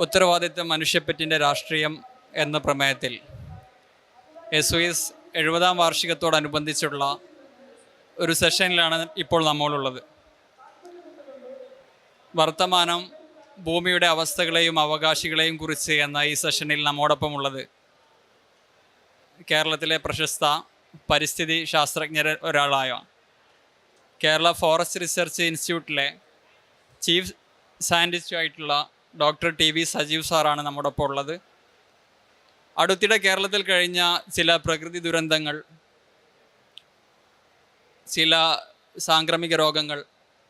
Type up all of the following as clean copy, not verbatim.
ഉത്തരവാദിത്ത മനുഷ്യപ്പറ്റിൻ്റെ രാഷ്ട്രീയം എന്ന പ്രമേയത്തിൽ SOS 70-ാം വാർഷികത്തോടനുബന്ധിച്ചുള്ള ഒരു സെഷനിലാണ് ഇപ്പോൾ നമ്മളുള്ളത്. വർത്തമാനം ഭൂമിയുടെ അവസ്ഥകളെയും അവകാശികളെയും കുറിച്ച് എന്ന ഈ സെഷനിൽ നമ്മോടൊപ്പമുള്ളത് കേരളത്തിലെ പ്രശസ്ത പരിസ്ഥിതി ശാസ്ത്രജ്ഞരിൽ ഒരാളായ കേരള ഫോറസ്റ്റ് റിസർച്ച് ഇൻസ്റ്റിറ്റ്യൂട്ടിലെ ചീഫ് സയൻറ്റിസ്റ്റുമായിട്ടുള്ള ഡോക്ടർ TV സജീവ് സാറാണ് നമ്മോടൊപ്പം ഉള്ളത്. അടുത്തിടെ കേരളത്തിൽ കഴിഞ്ഞ ചില പ്രകൃതി ദുരന്തങ്ങൾ, ചില സാംക്രമിക രോഗങ്ങൾ,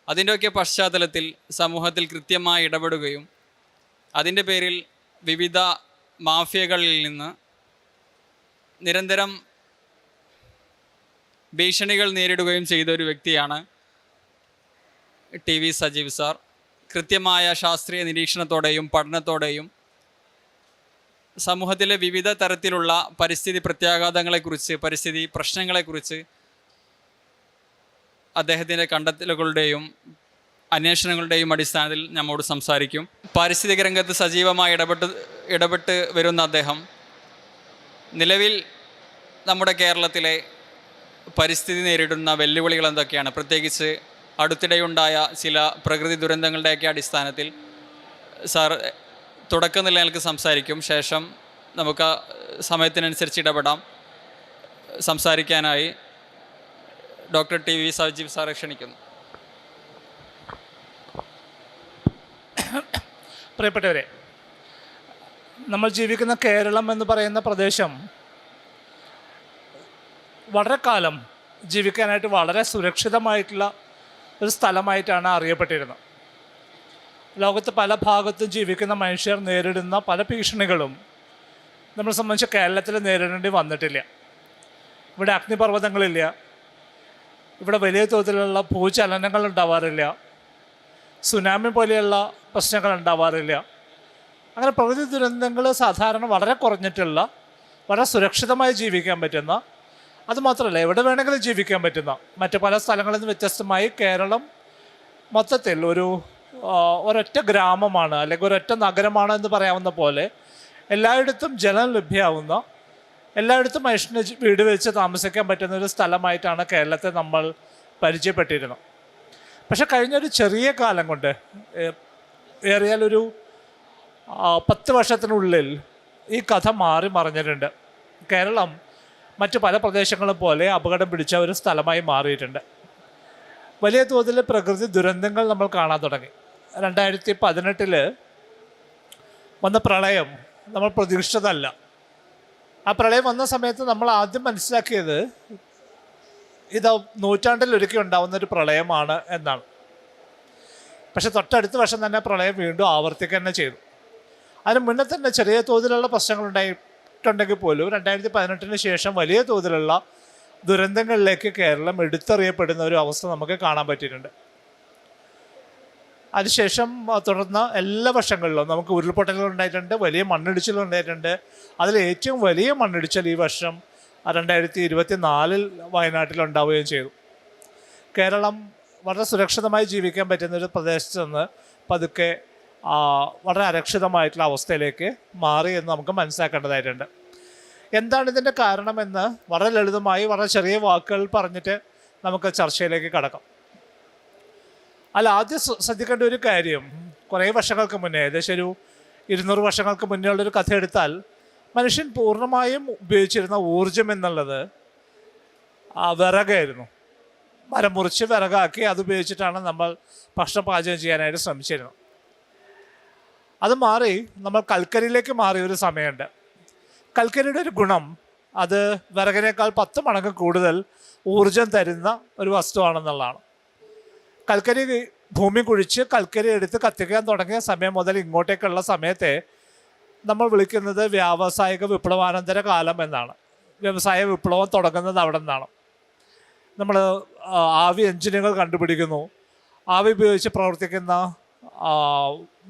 അതിൻ്റെയൊക്കെ പശ്ചാത്തലത്തിൽ സമൂഹത്തിൽ കൃത്യമായി ഇടപെടുകയും അതിൻ്റെ പേരിൽ വിവിധ മാഫിയകളിൽ നിന്ന് നിരന്തരം ഭീഷണികൾ നേരിടുകയും ചെയ്ത ഒരു വ്യക്തിയാണ് TV സജീവ് സാർ. കൃത്യമായ ശാസ്ത്രീയ നിരീക്ഷണത്തോടെയും പഠനത്തോടെയും സമൂഹത്തിലെ വിവിധ തരത്തിലുള്ള പരിസ്ഥിതി പ്രത്യാഘാതങ്ങളെക്കുറിച്ച്, പരിസ്ഥിതി പ്രശ്നങ്ങളെക്കുറിച്ച് അദ്ദേഹത്തിൻ്റെ കണ്ടെത്തലുകളുടെയും അന്വേഷണങ്ങളുടെയും അടിസ്ഥാനത്തിൽ നമ്മോട് സംസാരിക്കും. പാരിസ്ഥിതിക രംഗത്ത് സജീവമായി ഇടപെട്ട് വരുന്ന അദ്ദേഹം നിലവിൽ നമ്മുടെ കേരളത്തിലെ പരിസ്ഥിതി നേരിടുന്ന വെല്ലുവിളികൾ എന്തൊക്കെയാണ്, പ്രത്യേകിച്ച് അടുത്തിടെയുണ്ടായ ചില പ്രകൃതി ദുരന്തങ്ങളുടെയൊക്കെ അടിസ്ഥാനത്തിൽ സാർ തുടക്കം നിലനിൽക്ക് സംസാരിക്കും. ശേഷം നമുക്ക് സമയത്തിനനുസരിച്ച് ഇടപെടാം. സംസാരിക്കാനായി ഡോക്ടർ TV സജീവ് സാറെ ക്ഷണിക്കുന്നു. പ്രിയപ്പെട്ടവരെ, നമ്മൾ ജീവിക്കുന്ന കേരളം എന്ന് പറയുന്ന പ്രദേശം വളരെ കാലം ജീവിക്കാനായിട്ട് വളരെ സുരക്ഷിതമായിട്ടുള്ള ഒരു സ്ഥലമായിട്ടാണ് അറിയപ്പെട്ടിരുന്നത്. ലോകത്ത് പല ഭാഗത്തും ജീവിക്കുന്ന മനുഷ്യർ നേരിടുന്ന പല ഭീഷണികളും നമ്മളെ സംബന്ധിച്ച് കേരളത്തിൽ നേരിടേണ്ടി വന്നിട്ടില്ല. ഇവിടെ അഗ്നിപർവ്വതങ്ങളില്ല, ഇവിടെ വലിയ തോതിലുള്ള ഭൂചലനങ്ങൾ ഉണ്ടാവാറില്ല, സുനാമി പോലെയുള്ള പ്രശ്നങ്ങൾ ഉണ്ടാവാറില്ല. അങ്ങനെ പ്രകൃതി ദുരന്തങ്ങൾ സാധാരണ വളരെ കുറഞ്ഞിട്ടുള്ള, വളരെ സുരക്ഷിതമായി ജീവിക്കാൻ പറ്റുന്ന, അതുമാത്രമല്ല എവിടെ വേണമെങ്കിലും ജീവിക്കാൻ പറ്റുന്ന മറ്റ് പല സ്ഥലങ്ങളിൽ നിന്ന് വ്യത്യസ്തമായി കേരളം മൊത്തത്തിൽ ഒരൊറ്റ ഗ്രാമമാണ്, അല്ലെങ്കിൽ ഒരൊറ്റ നഗരമാണ് എന്ന് പറയാവുന്ന പോലെ എല്ലായിടത്തും ജലം ലഭ്യമാവുന്ന, എല്ലായിടത്തും മനുഷ്യന് വീട് വെച്ച് താമസിക്കാൻ പറ്റുന്ന ഒരു സ്ഥലമായിട്ടാണ് കേരളത്തെ നമ്മൾ പരിചയപ്പെട്ടിരുന്നത്. പക്ഷെ കഴിഞ്ഞൊരു ചെറിയ കാലം കൊണ്ട്, ഏറിയാൽ ഒരു 10 വർഷത്തിനുള്ളിൽ ഈ കഥ മാറി മറിഞ്ഞിട്ടുണ്ട്. കേരളം മറ്റ് പല പ്രദേശങ്ങളും പോലെ അപകടം പിടിച്ച ഒരു സ്ഥലമായി മാറിയിട്ടുണ്ട്. വലിയ തോതിൽ പ്രകൃതി ദുരന്തങ്ങൾ നമ്മൾ കാണാൻ തുടങ്ങി. 2018 വന്ന പ്രളയം നമ്മൾ പ്രതീക്ഷിച്ചതല്ല. ആ പ്രളയം വന്ന സമയത്ത് നമ്മൾ ആദ്യം മനസ്സിലാക്കിയത് ഇത് നൂറ്റാണ്ടിലൊരിക്കൽ ഉണ്ടാവുന്നൊരു പ്രളയമാണ് എന്നാണ്. പക്ഷെ തൊട്ടടുത്ത വർഷം തന്നെ പ്രളയം വീണ്ടും ആവർത്തിക്കുക തന്നെ ചെയ്തു. അതിന് മുന്നേ തന്നെ ചെറിയ തോതിലുള്ള പ്രശ്നങ്ങളുണ്ടെങ്കിൽ പോലും 2018 ശേഷം വലിയ തോതിലുള്ള ദുരന്തങ്ങളിലേക്ക് കേരളം എടുത്തറിയപ്പെടുന്ന ഒരു അവസ്ഥ നമുക്ക് കാണാൻ പറ്റിയിട്ടുണ്ട്. അതിനുശേഷം തുടർന്ന് എല്ലാ വർഷങ്ങളിലും നമുക്ക് ഉരുൾപൊട്ടലുകൾ ഉണ്ടായിട്ടുണ്ട്, വലിയ മണ്ണിടിച്ചിലുകൾ ഉണ്ടായിട്ടുണ്ട്. അതിൽ ഏറ്റവും വലിയ മണ്ണിടിച്ചിൽ ഈ വർഷം 2024 വയനാട്ടിലുണ്ടാവുകയും ചെയ്തു. കേരളം വളരെ സുരക്ഷിതമായി ജീവിക്കാൻ പറ്റുന്നൊരു പ്രദേശത്ത് നിന്ന് പതുക്കെ വളരെ അരക്ഷിതമായിട്ടുള്ള അവസ്ഥയിലേക്ക് മാറി എന്ന് നമുക്ക് മനസ്സിലാക്കേണ്ടതായിട്ടുണ്ട്. എന്താണ് ഇതിൻ്റെ കാരണമെന്ന് വളരെ ലളിതമായി വളരെ ചെറിയ വാക്കുകൾ പറഞ്ഞിട്ട് നമുക്ക് ചർച്ചയിലേക്ക് കടക്കാം. ആദ്യം ശ്രദ്ധിക്കേണ്ട ഒരു കാര്യം, കുറേ വർഷങ്ങൾക്ക് മുന്നേ, ഏകദേശം ഒരു 200 വർഷങ്ങൾക്ക് മുന്നേ ഉള്ളൊരു കഥ എടുത്താൽ മനുഷ്യൻ പൂർണ്ണമായും ഉപയോഗിച്ചിരുന്ന ഊർജം എന്നുള്ളത് വിറകായിരുന്നു. മരം മുറിച്ച് വിറകാക്കി അതുപയോഗിച്ചിട്ടാണ് നമ്മൾ ഭക്ഷണം പാചകം ചെയ്യാനായിട്ട് ശ്രമിച്ചിരുന്നത്. അത് മാറി നമ്മൾ കൽക്കരിയിലേക്ക് മാറിയ ഒരു സമയമുണ്ട്. കൽക്കരിയുടെ ഒരു ഗുണം, അത് വിറകിനേക്കാൾ 10 മടങ്ങ് കൂടുതൽ ഊർജം തരുന്ന ഒരു വസ്തുവാണെന്നുള്ളതാണ്. കൽക്കരി ഭൂമി കുഴിച്ച് കൽക്കരി എടുത്ത് കത്തിക്കാൻ തുടങ്ങിയ സമയം മുതൽ ഇങ്ങോട്ടേക്കുള്ള സമയത്തെ നമ്മൾ വിളിക്കുന്നത് വ്യാവസായിക വിപ്ലവാനന്തര കാലം എന്നാണ്. വ്യവസായ വിപ്ലവം തുടങ്ങുന്നത് അവിടെ നിന്നാണ്. നമ്മൾ ആവി എഞ്ചിനുകൾ കണ്ടുപിടിക്കുന്നു, ആവി ഉപയോഗിച്ച് പ്രവർത്തിക്കുന്ന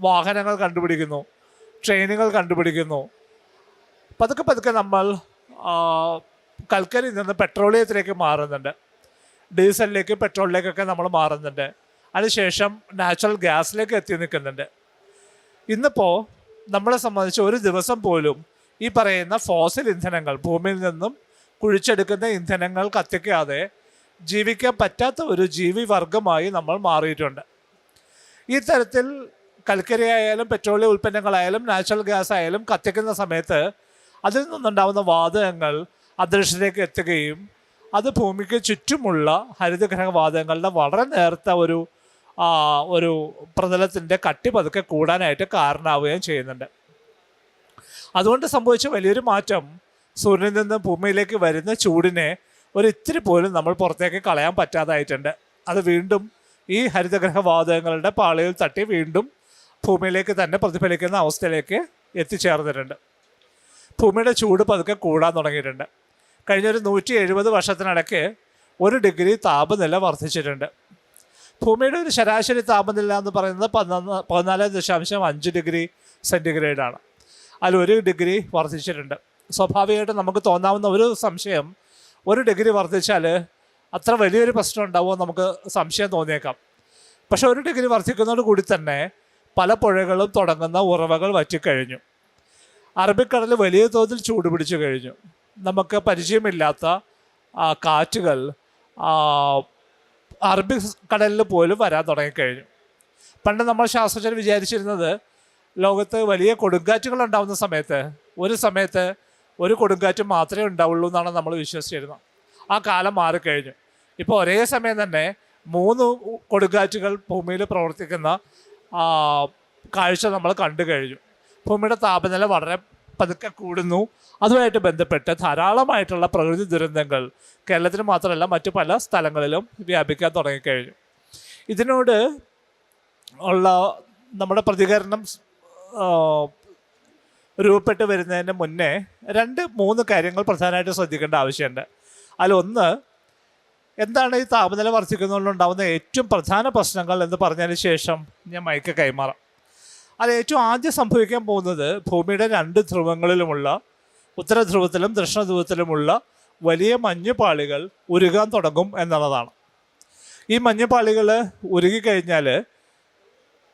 വാഹനങ്ങൾ കണ്ടുപിടിക്കുന്നു, ട്രെയിനുകൾ കണ്ടുപിടിക്കുന്നു. പതുക്കെ നമ്മൾ കൽക്കരിയിൽ നിന്ന് പെട്രോളിയത്തിലേക്ക് മാറുന്നുണ്ട്, ഡീസലിലേക്ക് പെട്രോളിലേക്കൊക്കെ നമ്മൾ മാറുന്നുണ്ട്. അതിനുശേഷം നാച്ചുറൽ ഗ്യാസിലേക്ക് എത്തി നിൽക്കുന്നുണ്ട്. ഇന്നിപ്പോൾ നമ്മളെ സംബന്ധിച്ച് ഒരു ദിവസം പോലും ഈ പറയുന്ന ഫോസിൽ ഇന്ധനങ്ങൾ, ഭൂമിയിൽ നിന്നും കുഴിച്ചെടുക്കുന്ന ഇന്ധനങ്ങൾ കത്തിക്കാതെ ജീവിക്കാൻ പറ്റാത്ത ഒരു ജീവിവർഗമായി നമ്മൾ മാറിയിട്ടുണ്ട്. ഈ തരത്തിൽ കൽക്കരി ആയാലും പെട്രോളിയം ഉൽപ്പന്നങ്ങളായാലും നാച്ചുറൽ ഗ്യാസ് ആയാലും കത്തിക്കുന്ന സമയത്ത് അതിൽ നിന്നുണ്ടാകുന്ന വാതകങ്ങൾ അന്തരീക്ഷത്തിലേക്ക് എത്തുകയും അത് ഭൂമിക്ക് ചുറ്റുമുള്ള ഹരിതഗ്രഹ വാതകങ്ങളുടെ വളരെ നേർത്ത ഒരു പ്രതലത്തിൻ്റെ കട്ടി പതുക്കെ കൂടാനായിട്ട് കാരണമാവുകയും ചെയ്യുന്നുണ്ട്. അതുകൊണ്ട് സംഭവിച്ച വലിയൊരു മാറ്റം സൂര്യനിൽ നിന്ന് ഭൂമിയിലേക്ക് വരുന്ന ചൂടിനെ ഇത്തിരി പോലും നമ്മൾ പുറത്തേക്ക് കളയാൻ പറ്റാതായിട്ടുണ്ട്. അത് വീണ്ടും ഈ ഹരിതഗ്രഹ വാതകങ്ങളുടെ പാളിയിൽ തട്ടി വീണ്ടും ഭൂമിയിലേക്ക് തന്നെ പ്രതിഫലിക്കുന്ന അവസ്ഥയിലേക്ക് എത്തിച്ചേർന്നിട്ടുണ്ട്. ഭൂമിയുടെ ചൂട് പതുക്കെ കൂടാൻ തുടങ്ങിയിട്ടുണ്ട്. കഴിഞ്ഞൊരു 170 വർഷത്തിനിടയ്ക്ക് 1 ഡിഗ്രി താപനില വർദ്ധിച്ചിട്ടുണ്ട്. ഭൂമിയുടെ ഒരു ശരാശരി താപനില എന്ന് പറയുന്നത് 14.5 ഡിഗ്രി സെൻറ്റിഗ്രേഡാണ്. അതിൽ 1 ഡിഗ്രി വർദ്ധിച്ചിട്ടുണ്ട്. സ്വാഭാവികമായിട്ടും നമുക്ക് തോന്നാവുന്ന ഒരു സംശയം, 1 ഡിഗ്രി വർദ്ധിച്ചാൽ അത്ര വലിയൊരു പ്രശ്നം ഉണ്ടാവുമോ നമുക്ക് സംശയം തോന്നിയേക്കാം. പക്ഷെ 1 ഡിഗ്രി വർദ്ധിക്കുന്നതോട് കൂടി തന്നെ പല പുഴകളും തുടങ്ങുന്ന ഉറവകൾ വറ്റിക്കഴിഞ്ഞു. അറബിക്കടൽ വലിയ തോതിൽ ചൂട് പിടിച്ചു കഴിഞ്ഞു. നമുക്ക് പരിചയമില്ലാത്ത കാറ്റുകൾ അറബി കടലിൽ പോലും വരാൻ തുടങ്ങിക്കഴിഞ്ഞു. പണ്ട് നമ്മൾ ശാസ്ത്രജ്ഞർ വിചാരിച്ചിരുന്നത് ലോകത്ത് വലിയ കൊടുങ്കാറ്റുകൾ ഉണ്ടാകുന്ന സമയത്ത് ഒരു കൊടുങ്കാറ്റ് മാത്രമേ ഉണ്ടാവുള്ളൂ എന്നാണ് നമ്മൾ വിശ്വസിച്ചിരുന്നത്. ആ കാലം മാറിക്കഴിഞ്ഞു. ഇപ്പോൾ ഒരേ സമയം തന്നെ 3 കൊടുങ്കാറ്റുകൾ ഭൂമിയിൽ പ്രവർത്തിക്കുന്ന കാഴ്ച നമ്മൾ കണ്ടു കഴിഞ്ഞു. ഭൂമിയുടെ താപനില വളരെ പതുക്കെ കൂടുന്നു. അതുമായിട്ട് ബന്ധപ്പെട്ട് ധാരാളമായിട്ടുള്ള പ്രകൃതി ദുരന്തങ്ങൾ കേരളത്തിന് മാത്രമല്ല മറ്റു പല സ്ഥലങ്ങളിലും വ്യാപിക്കാൻ തുടങ്ങിക്കഴിഞ്ഞു. ഇതിനോട് ഉള്ള നമ്മുടെ പ്രതികരണം രൂപപ്പെട്ട് വരുന്നതിന് മുന്നേ 2-3 കാര്യങ്ങൾ പ്രധാനമായിട്ട് ശ്രദ്ധിക്കേണ്ട ആവശ്യമുണ്ട്. അതിലൊന്ന്, എന്താണ് ഈ താപനില വർദ്ധിക്കുന്നതുകൊണ്ടുണ്ടാകുന്ന ഏറ്റവും പ്രധാന പ്രശ്നങ്ങൾ എന്ന് പറഞ്ഞതിന് ശേഷം ഞാൻ മൈക്ക് കൈമാറാം. അത് ഏറ്റവും ആദ്യം സംഭവിക്കാൻ പോകുന്നത് ഭൂമിയുടെ 2 ധ്രുവങ്ങളിലുമുള്ള, ഉത്തര ധ്രുവത്തിലും ദക്ഷിണ ധ്രുവത്തിലുമുള്ള വലിയ മഞ്ഞുപാളികൾ ഉരുകാൻ തുടങ്ങും എന്നുള്ളതാണ്. ഈ മഞ്ഞുപാളികൾ ഉരുകിക്കഴിഞ്ഞാൽ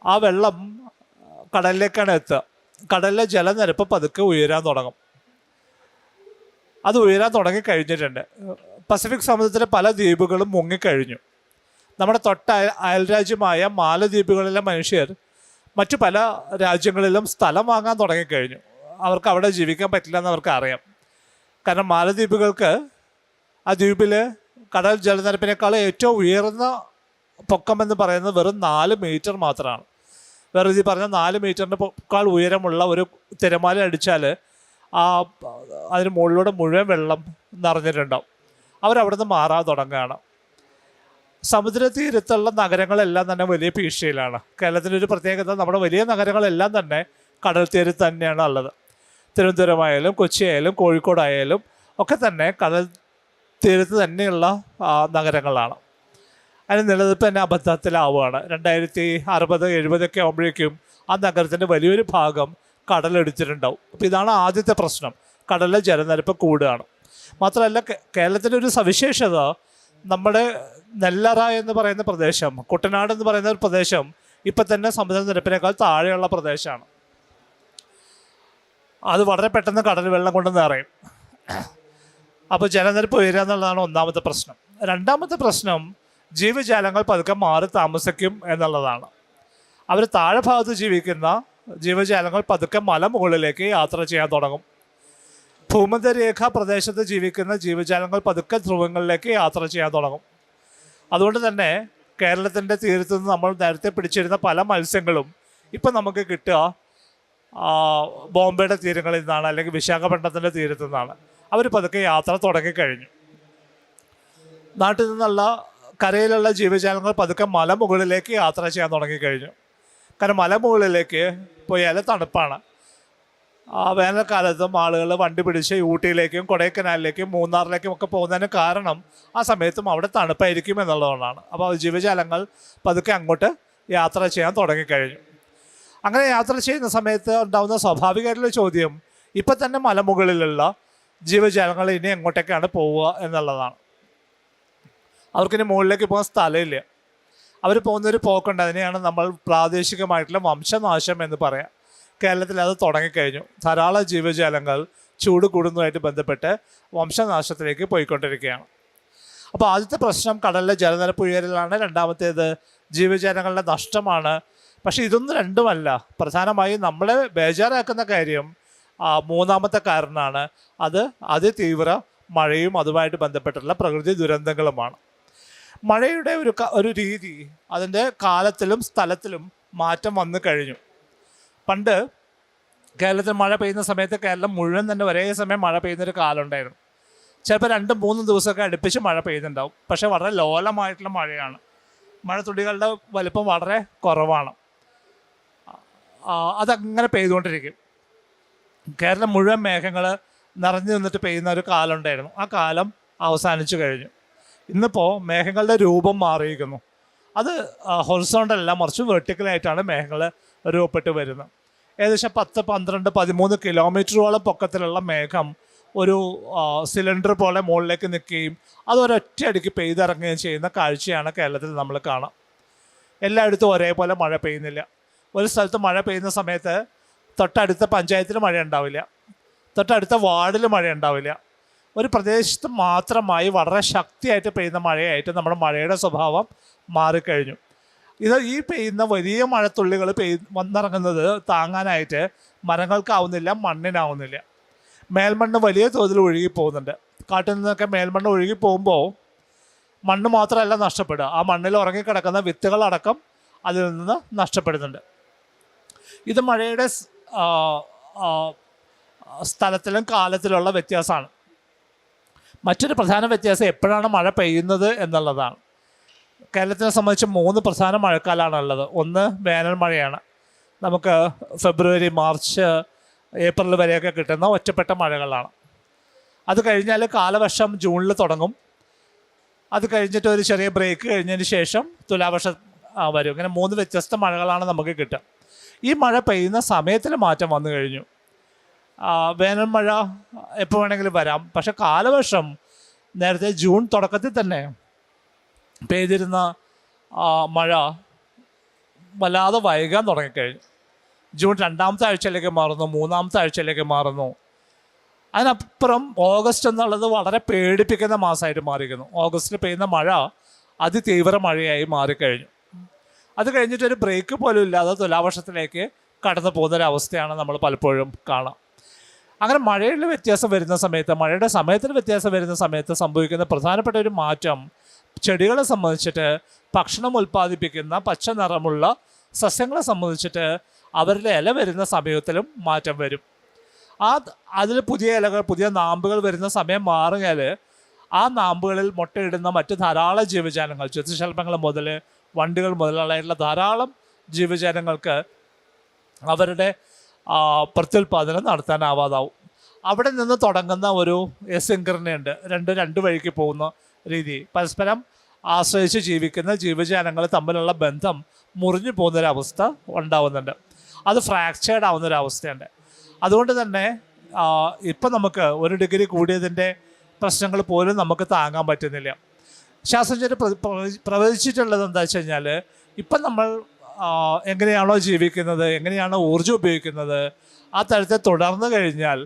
ആ വെള്ളം കടലിലേക്കാണ് എത്തുക. കടലിലെ ജലനിരപ്പ് പതുക്കെ ഉയരാൻ തുടങ്ങും. അത് ഉയരാൻ തുടങ്ങിക്കഴിഞ്ഞിട്ടുണ്ട്. പസഫിക് സമുദ്രത്തിലെ പല ദ്വീപുകളും മുങ്ങിക്കഴിഞ്ഞു. നമ്മുടെ അയൽരാജ്യമായ മാലദ്വീപുകളിലെ മനുഷ്യർ മറ്റു പല രാജ്യങ്ങളിലും സ്ഥലം വാങ്ങാൻ തുടങ്ങിക്കഴിഞ്ഞു. അവർക്ക് അവിടെ ജീവിക്കാൻ പറ്റില്ല എന്ന് അവർക്ക് അറിയാം. കാരണം മാലദ്വീപുകൾക്ക് ആ ദ്വീപിൽ കടൽ ജലനിരപ്പിനേക്കാൾ ഏറ്റവും ഉയർന്ന പൊക്കമെന്ന് പറയുന്നത് വെറും 4 മീറ്റർ മാത്രമാണ്. വെറുതെ പറഞ്ഞ 4 മീറ്ററിനേക്കാൾ ഉയരമുള്ള ഒരു തിരമാല അടിച്ചാൽ അതിന് മുകളിലൂടെ മുഴുവൻ വെള്ളം നിറഞ്ഞിട്ടുണ്ടാവും. അവരവിടെ നിന്ന് മാറാൻ തുടങ്ങുകയാണ്. സമുദ്രതീരത്തുള്ള നഗരങ്ങളെല്ലാം തന്നെ വലിയ ഭീഷണിയിലാണ്. കേരളത്തിൻ്റെ ഒരു പ്രത്യേകത, നമ്മുടെ വലിയ നഗരങ്ങളെല്ലാം തന്നെ കടൽ തീരത്ത് തന്നെയാണ് ഉള്ളത്. തിരുവനന്തപുരമായാലും കൊച്ചിയായാലും കോഴിക്കോടായാലും ഒക്കെ തന്നെ കടൽ തീരത്ത് തന്നെയുള്ള നഗരങ്ങളാണ്. അതിന് നിലനിൽപ്പ് തന്നെ അബദ്ധത്തിലാവുകയാണ്. 2060-70 ആകുമ്പോഴേക്കും ആ നഗരത്തിൻ്റെ വലിയൊരു ഭാഗം കടലെടുത്തിട്ടുണ്ടാവും. അപ്പോൾ ഇതാണ് ആദ്യത്തെ പ്രശ്നം, കടലിലെ ജലനിരപ്പ് കൂടുകയാണ്. മാത്രമല്ല, കേരളത്തിൻ്റെ ഒരു സവിശേഷത, നമ്മുടെ നെല്ലറ എന്ന് പറയുന്ന പ്രദേശം, കുട്ടനാട് എന്ന് പറയുന്ന ഒരു പ്രദേശം ഇപ്പം തന്നെ സമുദ്രനിരപ്പിനേക്കാൾ താഴെയുള്ള പ്രദേശമാണ്. അത് വളരെ പെട്ടെന്ന് കടൽ വെള്ളം കൊണ്ട് നിറയും. അപ്പോൾ ജലനിരപ്പ് ഉയരുക എന്നുള്ളതാണ് ഒന്നാമത്തെ പ്രശ്നം. രണ്ടാമത്തെ പ്രശ്നം, ജീവജാലങ്ങൾ പതുക്കെ മാറി താമസിക്കും എന്നുള്ളതാണ്. അവർ താഴെ ഭാഗത്ത് ജീവിക്കുന്ന ജീവജാലങ്ങൾ പതുക്കെ മലമുകളിലേക്ക് യാത്ര ചെയ്യാൻ തുടങ്ങും. ഭൂമധ്യരേഖാ പ്രദേശത്ത് ജീവിക്കുന്ന ജീവജാലങ്ങൾ പതുക്കെ ധ്രുവങ്ങളിലേക്ക് യാത്ര ചെയ്യാൻ തുടങ്ങും. അതുകൊണ്ട് തന്നെ കേരളത്തിൻ്റെ തീരത്തു നിന്ന് നമ്മൾ നേരത്തെ പിടിച്ചിരുന്ന പല മത്സ്യങ്ങളും ഇപ്പം നമുക്ക് കിട്ടുക ബോംബെയുടെ തീരങ്ങളിൽ നിന്നാണ്, അല്ലെങ്കിൽ വിശാഖപട്ടണത്തിൻ്റെ തീരത്തു നിന്നാണ്. അവർ പതുക്കെ യാത്ര തുടങ്ങിക്കഴിഞ്ഞു. നാട്ടിൽ നിന്നുള്ള കരയിലുള്ള ജീവജാലങ്ങൾ പതുക്കെ മലമുകളിലേക്ക് യാത്ര ചെയ്യാൻ തുടങ്ങിക്കഴിഞ്ഞു. കാരണം മലമുകളിലേക്ക് പോയാൽ തണുപ്പാണ്. വേനൽക്കാലത്തും ആളുകൾ വണ്ടി പിടിച്ച് ഊട്ടിയിലേക്കും കൊടൈക്കനാലിലേക്കും മൂന്നാറിലേക്കും ഒക്കെ പോകുന്നതിന് കാരണം ആ സമയത്തും അവിടെ തണുപ്പായിരിക്കും എന്നുള്ളതുകൊണ്ടാണ്. അപ്പോൾ ജീവജാലങ്ങൾ പതുക്കെ അങ്ങോട്ട് യാത്ര ചെയ്യാൻ തുടങ്ങിക്കഴിഞ്ഞു. അങ്ങനെ യാത്ര ചെയ്യുന്ന സമയത്ത് ഉണ്ടാകുന്ന സ്വാഭാവികമായിട്ടുള്ള ചോദ്യം, ഇപ്പം തന്നെ മലമുകളിലുള്ള ജീവജാലങ്ങൾ ഇനി എങ്ങോട്ടേക്കാണ് പോവുക എന്നുള്ളതാണ്. അവർക്കിനി മുകളിലേക്ക് പോകാൻ സ്ഥലമില്ല. അവർ പോകുന്നൊരു പോക്കുണ്ട്. അതിനെയാണ് നമ്മൾ പ്രാദേശികമായിട്ടുള്ള വംശനാശം എന്ന് പറയാം. കേരളത്തിൽ അത് തുടങ്ങിക്കഴിഞ്ഞു. ധാരാളം ജീവജാലങ്ങൾ ചൂട് കൂടുന്നതുമായിട്ട് ബന്ധപ്പെട്ട് വംശനാശത്തിലേക്ക് പോയിക്കൊണ്ടിരിക്കുകയാണ്. അപ്പോൾ ആദ്യത്തെ പ്രശ്നം കടലിലെ ജലനിരപ്പ് ഉയരലാണ്, രണ്ടാമത്തേത് ജീവജാലങ്ങളുടെ നഷ്ടമാണ്. പക്ഷേ ഇതൊന്നും രണ്ടുമല്ല. പ്രധാനമായും നമ്മളെ ബേജാറാക്കുന്ന കാര്യം മൂന്നാമത്തെ കാരണമാണ്. അത് അതിതീവ്ര മഴയും അതുമായിട്ട് ബന്ധപ്പെട്ടുള്ള പ്രകൃതി ദുരന്തങ്ങളുമാണ്. മഴയുടെ ഒരു രീതി, അതിൻ്റെ കാലത്തിലും സ്ഥലത്തിലും മാറ്റം വന്നു കഴിഞ്ഞു. പണ്ട് കേരളത്തിൽ മഴ പെയ്യുന്ന സമയത്ത് കേരളം മുഴുവൻ തന്നെ ഒരേ സമയം മഴ പെയ്യുന്നൊരു കാലം ഉണ്ടായിരുന്നു. ചിലപ്പോൾ 2-3 ദിവസമൊക്കെ അടുപ്പിച്ച് മഴ പെയ്യുന്നുണ്ടാവും. പക്ഷേ വളരെ ലോലമായിട്ടുള്ള മഴയാണ്. മഴത്തുള്ളികളുടെ വലിപ്പം വളരെ കുറവാണ്. അതങ്ങനെ പെയ്തുകൊണ്ടിരിക്കും. കേരളം മുഴുവൻ മേഘങ്ങൾ നിറഞ്ഞു നിന്നിട്ട് പെയ്യുന്ന ഒരു കാലം ഉണ്ടായിരുന്നു. ആ കാലം അവസാനിച്ചു കഴിഞ്ഞു. ഇന്നിപ്പോൾ മേഘങ്ങളുടെ രൂപം മാറിയിരിക്കുന്നു. അത് ഹൊറിസോണ്ടലല്ല, മറിച്ച് വെർട്ടിക്കലായിട്ടാണ് മേഘങ്ങൾ രൂപപ്പെട്ട് വരുന്നത്. ഏകദേശം 10, 12, 13 കിലോമീറ്ററോളം പൊക്കത്തിലുള്ള മേഘം ഒരു സിലിണ്ടർ പോലെ മുകളിലേക്ക് നിൽക്കുകയും അത് ഒരൊറ്റയടിക്ക് പെയ്തിറങ്ങുകയും ചെയ്യുന്ന കാഴ്ചയാണ് കേരളത്തിൽ നമ്മൾ കാണാം. എല്ലായിടത്തും ഒരേപോലെ മഴ പെയ്യുന്നില്ല. ഒരു സ്ഥലത്ത് മഴ പെയ്യുന്ന സമയത്ത് തൊട്ടടുത്ത പഞ്ചായത്തിൽ മഴ ഉണ്ടാവില്ല, തൊട്ടടുത്ത വാർഡിൽ മഴ ഉണ്ടാവില്ല. ഒരു പ്രദേശത്ത് മാത്രമായി വളരെ ശക്തിയായിട്ട് പെയ്യുന്ന മഴയായിട്ട് നമ്മുടെ മഴയുടെ സ്വഭാവം മാറിക്കഴിഞ്ഞു. ഈ പെയ്യുന്ന വലിയ മഴത്തുള്ളികൾ വന്നിറങ്ങുന്നത് താങ്ങാനായിട്ട് മരങ്ങൾക്കാവുന്നില്ല, മണ്ണിനാവുന്നില്ല. മേൽമണ്ണ് വലിയ തോതിൽ ഒഴുകി പോകുന്നുണ്ട്. കാട്ടിൽ നിന്നൊക്കെ മേൽമണ്ണ് ഒഴുകി പോകുമ്പോൾ മണ്ണ് മാത്രമല്ല നഷ്ടപ്പെടുക, ആ മണ്ണിൽ ഉറങ്ങിക്കിടക്കുന്ന വിത്തുകളടക്കം അതിൽ നിന്ന് നഷ്ടപ്പെടുന്നുണ്ട്. ഇത് മഴയുടെ സ്ഥലത്തിലും കാലത്തിലുള്ള വ്യത്യാസമാണ്. മറ്റൊരു പ്രധാന വ്യത്യാസം എപ്പോഴാണ് മഴ പെയ്യുന്നത് എന്നുള്ളതാണ്. കേരളത്തിനെ സംബന്ധിച്ച് 3 പ്രധാന മഴക്കാലമാണുള്ളത്. ഒന്ന് വേനൽ മഴയാണ്. നമുക്ക് ഫെബ്രുവരി, മാർച്ച്, ഏപ്രിൽ വരെയൊക്കെ കിട്ടുന്ന ഒറ്റപ്പെട്ട മഴകളാണ്. അത് കഴിഞ്ഞാൽ കാലവർഷം ജൂണിൽ തുടങ്ങും. അത് കഴിഞ്ഞിട്ട് ഒരു ചെറിയ ബ്രേക്ക് കഴിഞ്ഞതിന് ശേഷം തുലാവർഷം വരും. ഇങ്ങനെ 3 വ്യത്യസ്ത മഴകളാണ് നമുക്ക് കിട്ടുക. ഈ മഴ പെയ്യുന്ന സമയത്തിൽ മാറ്റം വന്നു കഴിഞ്ഞു. വേനൽ മഴ എപ്പോൾ വേണമെങ്കിലും വരാം. പക്ഷെ കാലവർഷം നേരത്തെ ജൂൺ തുടക്കത്തിൽ തന്നെ പെയ്തിരുന്ന മഴ വല്ലാതെ വൈകാൻ തുടങ്ങിക്കഴിഞ്ഞു. ജൂൺ 2ാമത്തെ ആഴ്ചയിലേക്ക് മാറുന്നു, 3ാമത്തെ ആഴ്ചയിലേക്ക് മാറുന്നു. അതിനപ്പുറം ഓഗസ്റ്റ് എന്നുള്ളത് വളരെ പേടിപ്പിക്കുന്ന മാസമായിട്ട് മാറിയിരിക്കുന്നു. ഓഗസ്റ്റിൽ പെയ്യുന്ന മഴ അതിതീവ്ര മഴയായി മാറിക്കഴിഞ്ഞു. അത് കഴിഞ്ഞിട്ടൊരു ബ്രേക്ക് പോലും ഇല്ലാതെ തുലാവർഷത്തിലേക്ക് കടന്നു പോകുന്നൊരവസ്ഥയാണ് നമ്മൾ പലപ്പോഴും കാണാം. അങ്ങനെ മഴയുടെ വ്യത്യാസം വരുന്ന സമയത്ത്, മഴയുടെ സമയത്തിന് വ്യത്യാസം വരുന്ന സമയത്ത് സംഭവിക്കുന്ന പ്രധാനപ്പെട്ട ഒരു മാറ്റം, ചെടികളെ സംബന്ധിച്ചിട്ട്, ഭക്ഷണം ഉൽപ്പാദിപ്പിക്കുന്ന പച്ച നിറമുള്ള സസ്യങ്ങളെ സംബന്ധിച്ചിട്ട് അവരുടെ ഇല വരുന്ന സമയത്തിലും മാറ്റം വരും. അതിൽ പുതിയ ഇലകൾ, പുതിയ നാമ്പുകൾ വരുന്ന സമയം മാറിയാൽ ആ നാമ്പുകളിൽ മുട്ടയിടുന്ന മറ്റ് ധാരാളം ജീവജാലങ്ങൾ, ചുറ്റുശലഭങ്ങൾ മുതൽ വണ്ടുകൾ മുതലുള്ള ധാരാളം ജീവജാലങ്ങൾക്ക് അവരുടെ പ്രത്യുൽപാദനം നടത്താനാവാതാവും. അവിടെ നിന്ന് തുടങ്ങുന്ന ഒരു എസിൻക്രണി ഉണ്ട്. രണ്ട് വഴിക്ക് പോകുന്ന രീതി. പരസ്പരം ആശ്രയിച്ച് ജീവിക്കുന്ന ജീവജാലങ്ങൾ തമ്മിലുള്ള ബന്ധം മുറിഞ്ഞു പോകുന്നൊരവസ്ഥ ഉണ്ടാവുന്നുണ്ട്. അത് ഫ്രാക്ചേർഡ് ആവുന്നൊരവസ്ഥയുണ്ട്. അതുകൊണ്ട് തന്നെ ഇപ്പം നമുക്ക് 1 ഡിഗ്രി കൂടിയതിൻ്റെ പ്രശ്നങ്ങൾ പോലും നമുക്ക് താങ്ങാൻ പറ്റുന്നില്ല. ശാസ്ത്രജ്ഞർ പ്രവചിച്ചിട്ടുള്ളത് എന്താ വെച്ച് കഴിഞ്ഞാൽ, ഇപ്പം നമ്മൾ എങ്ങനെയാണോ ജീവിക്കുന്നത്, എങ്ങനെയാണോ ഊർജ്ജം ഉപയോഗിക്കുന്നത്, ആ തരത്തിൽ തുടർന്നു കഴിഞ്ഞാൽ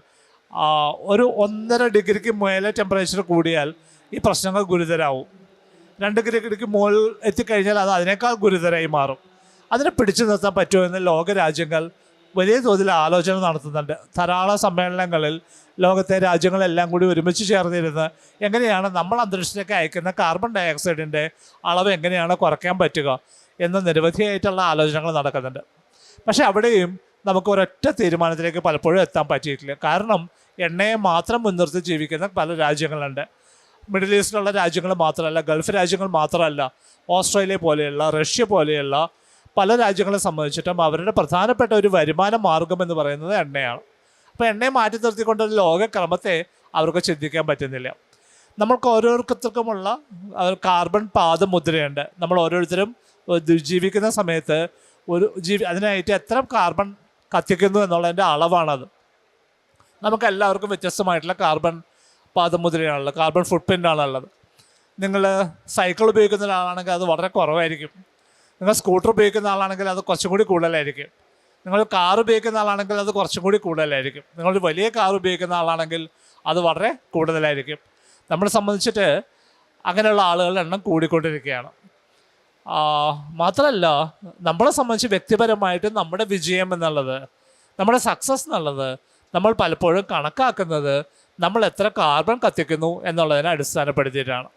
ഒരു 1.5 ഡിഗ്രിക്ക് മേലെ ടെമ്പറേച്ചർ കൂടിയാൽ ഈ പ്രശ്നങ്ങൾ ഗുരുതരാവും. 2 ഡിഗ്രിക്ക് മുകളിൽ എത്തിക്കഴിഞ്ഞാൽ അത് അതിനേക്കാൾ ഗുരുതരമായി മാറും. അതിനെ പിടിച്ചു നിർത്താൻ പറ്റുമെന്ന് ലോകരാജ്യങ്ങൾ വലിയ തോതിൽ ആലോചന നടത്തുന്നുണ്ട്. ധാരാളം സമ്മേളനങ്ങളിൽ ലോകത്തെ രാജ്യങ്ങളെല്ലാം കൂടി ഒരുമിച്ച് ചേർന്നിരുന്ന് എങ്ങനെയാണ് നമ്മൾ അന്തരീക്ഷത്തിലേക്ക് അയക്കുന്ന കാർബൺ ഡൈ ഓക്സൈഡിൻ്റെ അളവ് എങ്ങനെയാണ് കുറയ്ക്കാൻ പറ്റുക എന്ന് നിരവധിയായിട്ടുള്ള ആലോചനകൾ നടക്കുന്നുണ്ട്. പക്ഷേ അവിടെയും നമുക്ക് ഒരൊറ്റ തീരുമാനത്തിലേക്ക് പലപ്പോഴും എത്താൻ പറ്റിയിട്ടില്ല. കാരണം എണ്ണയെ മാത്രം മുൻനിർത്തി ജീവിക്കുന്ന പല രാജ്യങ്ങളുണ്ട്. മിഡിൽ ഈസ്റ്റിലുള്ള രാജ്യങ്ങൾ മാത്രമല്ല, ഗൾഫ് രാജ്യങ്ങൾ മാത്രമല്ല, ഓസ്ട്രേലിയ പോലെയുള്ള, റഷ്യ പോലെയുള്ള പല രാജ്യങ്ങളെ സംബന്ധിച്ചിട്ടും അവരുടെ പ്രധാനപ്പെട്ട ഒരു വരുമാന മാർഗം എന്ന് പറയുന്നത് എണ്ണയാണ്. അപ്പോൾ എണ്ണയെ മാറ്റി നിർത്തിക്കൊണ്ടൊരു ലോകക്രമത്തെ അവർക്ക് ചിന്തിക്കാൻ പറ്റുന്നില്ല. നമ്മൾക്ക് ഓരോരുത്തർക്കുമുള്ള കാർബൺ പാദമുദ്രയുണ്ട്. നമ്മൾ ഓരോരുത്തരും ജീവിക്കുന്ന സമയത്ത് അതിനായിട്ട് എത്ര കാർബൺ കത്തിക്കുന്നു എന്നുള്ളതിൻ്റെ അളവാണത്. നമുക്കെല്ലാവർക്കും വ്യത്യസ്തമായിട്ടുള്ള കാർബൺ പാദമുദ്രയാണുള്ളത്, കാർബൺ ഫുട് പ്രിൻ്റാണുള്ളത്. നിങ്ങൾ സൈക്കിൾ ഉപയോഗിക്കുന്ന ഒരാളാണെങ്കിൽ അത് വളരെ കുറവായിരിക്കും. നിങ്ങൾ സ്കൂട്ടർ ഉപയോഗിക്കുന്ന ആളാണെങ്കിൽ അത് കുറച്ചും കൂടി കൂടുതലായിരിക്കും. നിങ്ങൾ കാർ ഉപയോഗിക്കുന്ന ആളാണെങ്കിൽ അത് കുറച്ചും കൂടി കൂടുതലായിരിക്കും. നിങ്ങൾ വലിയ കാർ ഉപയോഗിക്കുന്ന ആളാണെങ്കിൽ അത് വളരെ കൂടുതലായിരിക്കും. നമ്മളെ സംബന്ധിച്ചിട്ട് അങ്ങനെയുള്ള ആളുകളുടെ എണ്ണം കൂടിക്കൊണ്ടിരിക്കുകയാണ്. മാത്രമല്ല, നമ്മളെ സംബന്ധിച്ച് വ്യക്തിപരമായിട്ട് നമ്മുടെ വിജയം എന്നുള്ളത്, നമ്മുടെ സക്സസ് എന്നുള്ളത് നമ്മൾ പലപ്പോഴും കണക്കാക്കുന്നത് നമ്മൾ എത്ര കാർബൺ കത്തിക്കുന്നു എന്നുള്ളതിനെ അടിസ്ഥാനപ്പെടുത്തിയിട്ടാണ്.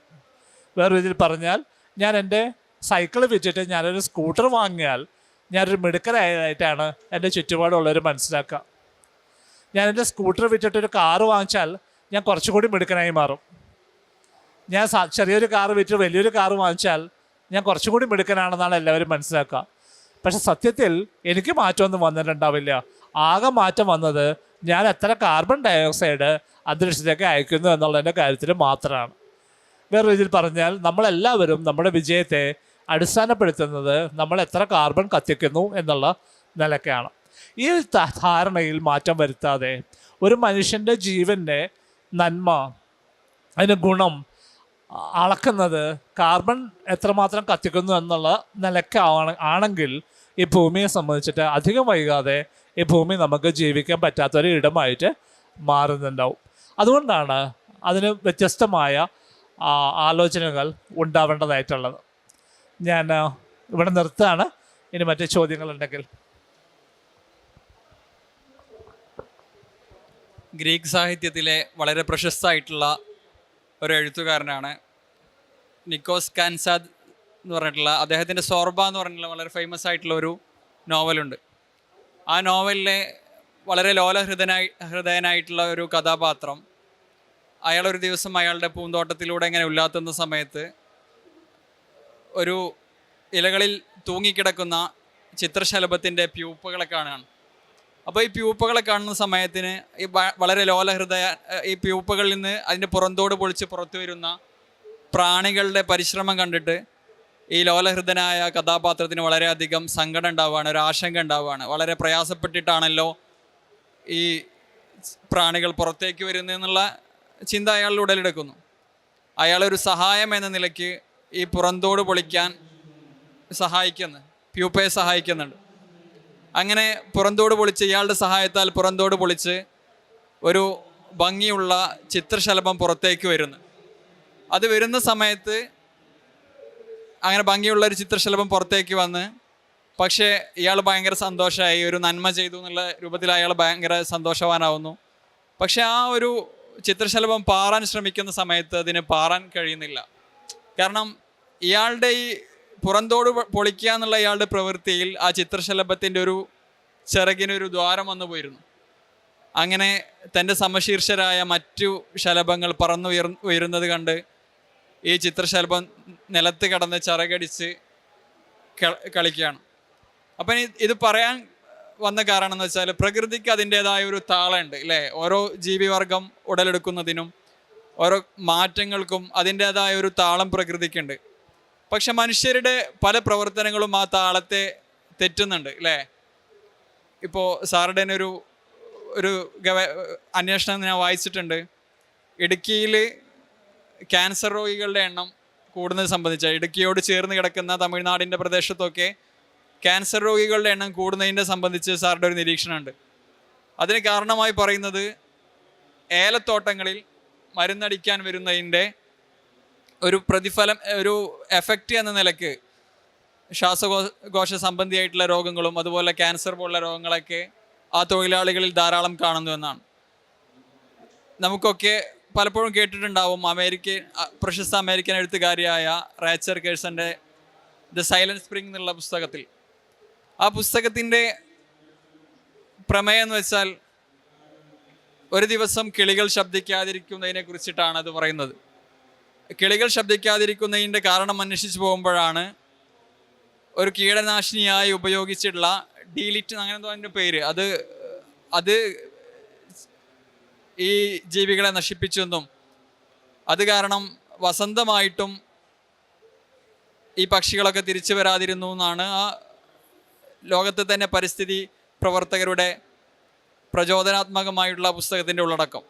വേറെ രീതിയിൽ പറഞ്ഞാൽ, ഞാൻ എൻ്റെ സൈക്കിൾ വിറ്റിട്ട് ഞാനൊരു സ്കൂട്ടർ വാങ്ങിയാൽ ഞാനൊരു മിടുക്കനായിട്ടാണ് എൻ്റെ ചുറ്റുപാടുള്ളവർ മനസ്സിലാക്കുക. ഞാൻ എൻ്റെ സ്കൂട്ടർ വിറ്റിട്ടൊരു കാറ് വാങ്ങിച്ചാൽ ഞാൻ കുറച്ചുകൂടി മിടുക്കനായി മാറും. ഞാൻ ചെറിയൊരു കാറ് വിറ്റ് വലിയൊരു കാറ് വാങ്ങിച്ചാൽ ഞാൻ കുറച്ചുകൂടി മിടുക്കനാണെന്നാണ് എല്ലാവരും മനസ്സിലാക്കുക. പക്ഷെ സത്യത്തിൽ എനിക്ക് മാറ്റമൊന്നും വന്നിട്ടുണ്ടാവില്ല. ആകെ മാറ്റം വന്നത് ഞാൻ എത്ര കാർബൺ ഡയോക്സൈഡ് അന്തരീക്ഷത്തിലേക്ക് അയക്കുന്നു എന്നുള്ളതിൻ്റെ കാര്യത്തിൽ മാത്രമാണ്. വേറെ രീതിയിൽ പറഞ്ഞാൽ, നമ്മളെല്ലാവരും നമ്മുടെ വിജയത്തെ അടിസ്ഥാനപ്പെടുത്തുന്നത് നമ്മൾ എത്ര കാർബൺ കത്തിക്കുന്നു എന്നുള്ള നിലയ്ക്കാണ്. ഈ ധാരണയിൽ മാറ്റം വരുത്താതെ ഒരു മനുഷ്യൻ്റെ ജീവൻ്റെ നന്മ, അതിന് ഗുണം അളക്കുന്നത് കാർബൺ എത്രമാത്രം കത്തിക്കുന്നു എന്നുള്ള ആണെങ്കിൽ ഈ ഭൂമിയെ സംബന്ധിച്ചിട്ട് അധികം വൈകാതെ ഈ ഭൂമി നമുക്ക് ജീവിക്കാൻ പറ്റാത്തൊരു ഇടമായിട്ട് മാറുന്നുണ്ടാവും. അതുകൊണ്ടാണ് അതിന് വ്യത്യസ്തമായ ആലോചനകൾ ഉണ്ടാവേണ്ടതായിട്ടുള്ളത്. ഞാൻ ഇവിടെ നിർത്തുകയാണ്. ഇനി മറ്റു ചോദ്യങ്ങളുണ്ടെങ്കിൽ. ഗ്രീക്ക് സാഹിത്യത്തിലെ വളരെ പ്രശസ്തമായിട്ടുള്ള ഒരു എഴുത്തുകാരനാണ് നിക്കോസ് കാൻസാദ് എന്ന് പറഞ്ഞിട്ടുള്ള. അദ്ദേഹത്തിൻ്റെ സോർബ എന്ന് പറഞ്ഞിട്ടുള്ള വളരെ ഫേമസ് ആയിട്ടുള്ള ഒരു നോവലുണ്ട്. ആ നോവലിലെ വളരെ ഹൃദയനായിട്ടുള്ള ഒരു കഥാപാത്രം, അയാളൊരു ദിവസം അയാളുടെ പൂന്തോട്ടത്തിലൂടെ ഇങ്ങനെ ഉലാത്തുന്ന സമയത്ത് ഒരു ഇലകളിൽ തൂങ്ങിക്കിടക്കുന്ന ചിത്രശലഭത്തിൻ്റെ പ്യൂപ്പകളെ കാണുകയാണ്. അപ്പോൾ ഈ പ്യൂപ്പകളെ കാണുന്ന സമയത്തിന് ഈ വളരെ ഈ പ്യൂപ്പകളിൽ നിന്ന് അതിൻ്റെ പുറന്തോട് പൊളിച്ച് പുറത്തു വരുന്ന പ്രാണികളുടെ പരിശ്രമം കണ്ടിട്ട് ഈ ലോലഹൃദനായ കഥാപാത്രത്തിന് വളരെയധികം സങ്കടം ഉണ്ടാവുകയാണ്, ഒരു ആശങ്ക ഉണ്ടാവുകയാണ്. വളരെ പ്രയാസപ്പെട്ടിട്ടാണല്ലോ ഈ പ്രാണികൾ പുറത്തേക്ക് വരുന്നതെന്നുള്ള ചിന്ത അയാളുടെ ഉടലെടുക്കുന്നു. അയാളൊരു സഹായം എന്ന നിലയ്ക്ക് ഈ പുറന്തോട് പൊളിക്കാൻ പ്യൂപ്പയെ സഹായിക്കുന്നുണ്ട്. അങ്ങനെ പുറന്തോട് പൊളിച്ച്, ഇയാളുടെ സഹായത്താൽ പുറന്തോട് പൊളിച്ച് ഒരു ഭംഗിയുള്ള ചിത്രശലഭം പുറത്തേക്ക് വരുന്നു. അത് വരുന്ന സമയത്ത് അങ്ങനെ ഭംഗിയുള്ള ഒരു ചിത്രശലഭം പുറത്തേക്ക് വന്ന്, പക്ഷേ ഇയാൾ ഭയങ്കര സന്തോഷമായി, ഒരു നന്മ ചെയ്തു എന്നുള്ള രൂപത്തിൽ അയാൾ ഭയങ്കര സന്തോഷവാനാവുന്നു. പക്ഷെ ആ ഒരു ചിത്രശലഭം പാറാൻ ശ്രമിക്കുന്ന സമയത്ത് അതിന് പാറാൻ കഴിയുന്നില്ല. കാരണം ഇയാളുടെ ഈ പുറന്തോട് പൊളിക്കുക എന്നുള്ള ഇയാളുടെ പ്രവൃത്തിയിൽ ആ ചിത്രശലഭത്തിൻ്റെ ഒരു ചിറകിനൊരു ദ്വാരം വന്നു പോയിരുന്നു. അങ്ങനെ തൻ്റെ സമശീർഷരായ മറ്റു ശലഭങ്ങൾ ഉയരുന്നത് കണ്ട് ഈ ചിത്രശലഭം നിലത്ത് കിടന്ന് ചിറകടിച്ച് കളിക്കുകയാണ്. അപ്പം ഇത് പറയാൻ വന്ന കാരണം എന്ന് വെച്ചാൽ, പ്രകൃതിക്ക് അതിൻ്റേതായ ഒരു താളമുണ്ട് അല്ലേ? ഓരോ ജീവിവർഗം ഉടലെടുക്കുന്നതിനും ഓരോ മാറ്റങ്ങൾക്കും അതിൻ്റേതായ ഒരു താളം പ്രകൃതിക്കുണ്ട്. പക്ഷെ മനുഷ്യരുടെ പല പ്രവർത്തനങ്ങളും ആ താളത്തെ തെറ്റുന്നുണ്ട് അല്ലേ? ഇപ്പോൾ സാറുടെ ഒരു അന്വേഷണം ഞാൻ വായിച്ചിട്ടുണ്ട്. ഇടുക്കിയിൽ ക്യാൻസർ രോഗികളുടെ എണ്ണം കൂടുന്നത് സംബന്ധിച്ച്, ഇടുക്കിയോട് ചേർന്ന് കിടക്കുന്ന തമിഴ്നാടിൻ്റെ പ്രദേശത്തൊക്കെ ക്യാൻസർ രോഗികളുടെ എണ്ണം കൂടുന്നതിനെ സംബന്ധിച്ച് സാറുടെ ഒരു നിരീക്ഷണമുണ്ട്. അതിന് കാരണമായി പറയുന്നത്, ഏലത്തോട്ടങ്ങളിൽ മരുന്നടിക്കാൻ വരുന്നതിൻ്റെ ഒരു പ്രതിഫലം, ഒരു എഫക്റ്റ് എന്ന നിലയ്ക്ക് ശ്വാസകോശ സംബന്ധിയായിട്ടുള്ള രോഗങ്ങളും അതുപോലെ ക്യാൻസർ പോലുള്ള രോഗങ്ങളൊക്കെ ആ തൊഴിലാളികളിൽ ധാരാളം കാണുന്നു എന്നാണ്. നമുക്കൊക്കെ പലപ്പോഴും കേട്ടിട്ടുണ്ടാവും, പ്രശസ്ത അമേരിക്കൻ എഴുത്തുകാരിയായ റേച്ചൽ കേഴ്സൻ്റെ ദ സൈലന്റ് സ്പ്രിംഗ് എന്നുള്ള പുസ്തകത്തിൽ, ആ പുസ്തകത്തിൻ്റെ പ്രമേയം എന്ന് വെച്ചാൽ, ഒരു ദിവസം കിളികൾ ശബ്ദിക്കാതിരിക്കുന്നതിനെ കുറിച്ചിട്ടാണ് അത് പറയുന്നത്. കിളികൾ ശബ്ദിക്കാതിരിക്കുന്നതിൻ്റെ കാരണം അന്വേഷിച്ച് പോകുമ്പോഴാണ് ഒരു കീടനാശിനിയായി ഉപയോഗിച്ചിട്ടുള്ള ഡീലിറ്റ്, അങ്ങനെന്തോ അതിൻ്റെ പേര്, അത് ഈ ജീവികളെ നശിപ്പിച്ചെന്നും അത് കാരണം വസന്തമായിട്ടും ഈ പക്ഷികളൊക്കെ തിരിച്ചു വരാതിരുന്നു എന്നാണ് ആ ലോകത്തെ തന്നെ പരിസ്ഥിതി പ്രവർത്തകരുടെ പ്രചോദനാത്മകമായിട്ടുള്ള പുസ്തകത്തിൻ്റെ ഉള്ളടക്കം.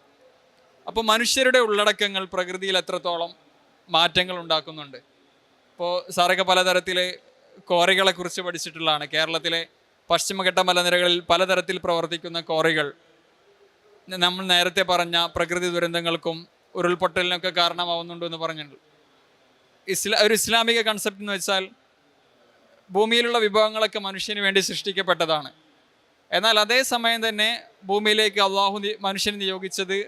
അപ്പോൾ മനുഷ്യരുടെ ഉള്ളടക്കങ്ങൾ പ്രകൃതിയിൽ എത്രത്തോളം മാറ്റങ്ങൾ ഉണ്ടാക്കുന്നുണ്ട്. ഇപ്പോൾ സാറൊക്കെ പലതരത്തിൽ കോറികളെക്കുറിച്ച് പഠിച്ചിട്ടുള്ളതാണ്. കേരളത്തിലെ പശ്ചിമഘട്ട മലനിരകളിൽ പലതരത്തിൽ പ്രവർത്തിക്കുന്ന ക്വാറികൾ നമ്മൾ നേരത്തെ പറഞ്ഞ പ്രകൃതി ദുരന്തങ്ങൾക്കും ഉരുൾപൊട്ടലിനൊക്കെ കാരണമാവുന്നുണ്ട് എന്ന് പറഞ്ഞിട്ടുണ്ട്. ഒരു ഇസ്ലാമിക കൺസെപ്റ്റ് എന്ന് വെച്ചാൽ ഭൂമിയിലുള്ള വിഭവങ്ങളൊക്കെ മനുഷ്യന് വേണ്ടി സൃഷ്ടിക്കപ്പെട്ടതാണ്. എന്നാൽ അതേ സമയം തന്നെ ഭൂമിയിലേക്ക് അള്ളാഹു മനുഷ്യനെ നിയോഗിച്ചത്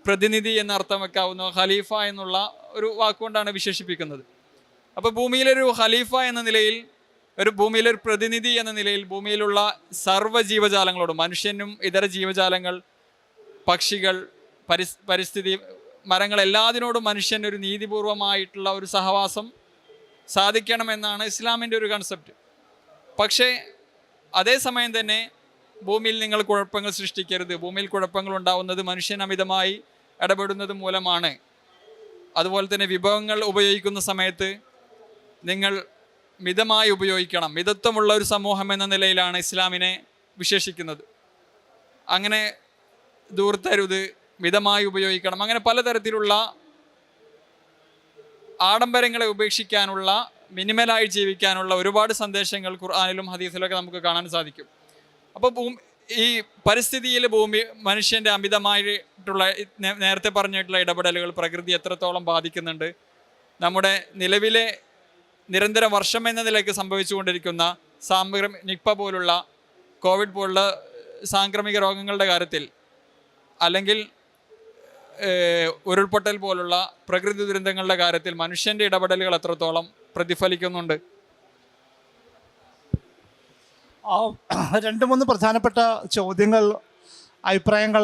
പ്രതിനിധി എന്ന അർത്ഥം വെക്കാവുന്ന ഖലീഫ എന്നുള്ള ഒരു വാക്കുകൊണ്ടാണ് വിശേഷിപ്പിക്കുന്നത്. അപ്പോൾ ഭൂമിയിലൊരു ഖലീഫ എന്ന നിലയിൽ, ഭൂമിയിലൊരു പ്രതിനിധി എന്ന നിലയിൽ ഭൂമിയിലുള്ള സർവ്വ ജീവജാലങ്ങളോടും, മനുഷ്യനും ഇതര ജീവജാലങ്ങൾ, പക്ഷികൾ, പരിസ്ഥിതി, മരങ്ങൾ, എല്ലാത്തിനോടും മനുഷ്യൻ ഒരു നീതിപൂർവമായിട്ടുള്ള ഒരു സഹവാസം സാധിക്കണമെന്നാണ് ഇസ്ലാമിൻ്റെ ഒരു കൺസെപ്റ്റ്. പക്ഷേ അതേസമയം തന്നെ ഭൂമിയിൽ നിങ്ങൾ കുഴപ്പങ്ങൾ സൃഷ്ടിക്കരുത്, ഭൂമിയിൽ കുഴപ്പങ്ങൾ ഉണ്ടാവുന്നത് മനുഷ്യൻ അമിതമായി ഇടപെടുന്നത് മൂലമാണ്. അതുപോലെ തന്നെ വിഭവങ്ങൾ ഉപയോഗിക്കുന്ന സമയത്ത് നിങ്ങൾ മിതമായി ഉപയോഗിക്കണം. മിതത്വമുള്ള ഒരു സമൂഹം എന്ന നിലയിലാണ് ഇസ്ലാമിനെ വിശേഷിക്കുന്നത്. അങ്ങനെ ദൂർത്തരുത്, മിതമായി ഉപയോഗിക്കണം, അങ്ങനെ പലതരത്തിലുള്ള ആഡംബരങ്ങളെ ഉപേക്ഷിക്കാനുള്ള, മിനിമലായി ജീവിക്കാനുള്ള ഒരുപാട് സന്ദേശങ്ങൾ ഖുർആനിലും ഹദീസിലൊക്കെ നമുക്ക് കാണാൻ സാധിക്കും. അപ്പോൾ ഈ പരിസ്ഥിതിയിൽ മനുഷ്യൻ്റെ അമിതമായിട്ടുള്ള നേരത്തെ പറഞ്ഞിട്ടുള്ള ഇടപെടലുകൾ പ്രകൃതി എത്രത്തോളം ബാധിക്കുന്നുണ്ട്, നമ്മുടെ നിലവിലെ നിരന്തര വർഷം എന്ന നിലയ്ക്ക് സംഭവിച്ചുകൊണ്ടിരിക്കുന്ന നിപ്പ പോലുള്ള, കോവിഡ് പോലുള്ള സാംക്രമിക രോഗങ്ങളുടെ കാര്യത്തിൽ, അല്ലെങ്കിൽ ഉരുൾപൊട്ടൽ പോലുള്ള പ്രകൃതി ദുരന്തങ്ങളുടെ കാര്യത്തിൽ മനുഷ്യൻ്റെ ഇടപെടലുകൾ എത്രത്തോളം പ്രതിഫലിക്കുന്നുണ്ട്? രണ്ട് മൂന്ന് പ്രധാനപ്പെട്ട ചോദ്യങ്ങൾ, അഭിപ്രായങ്ങൾ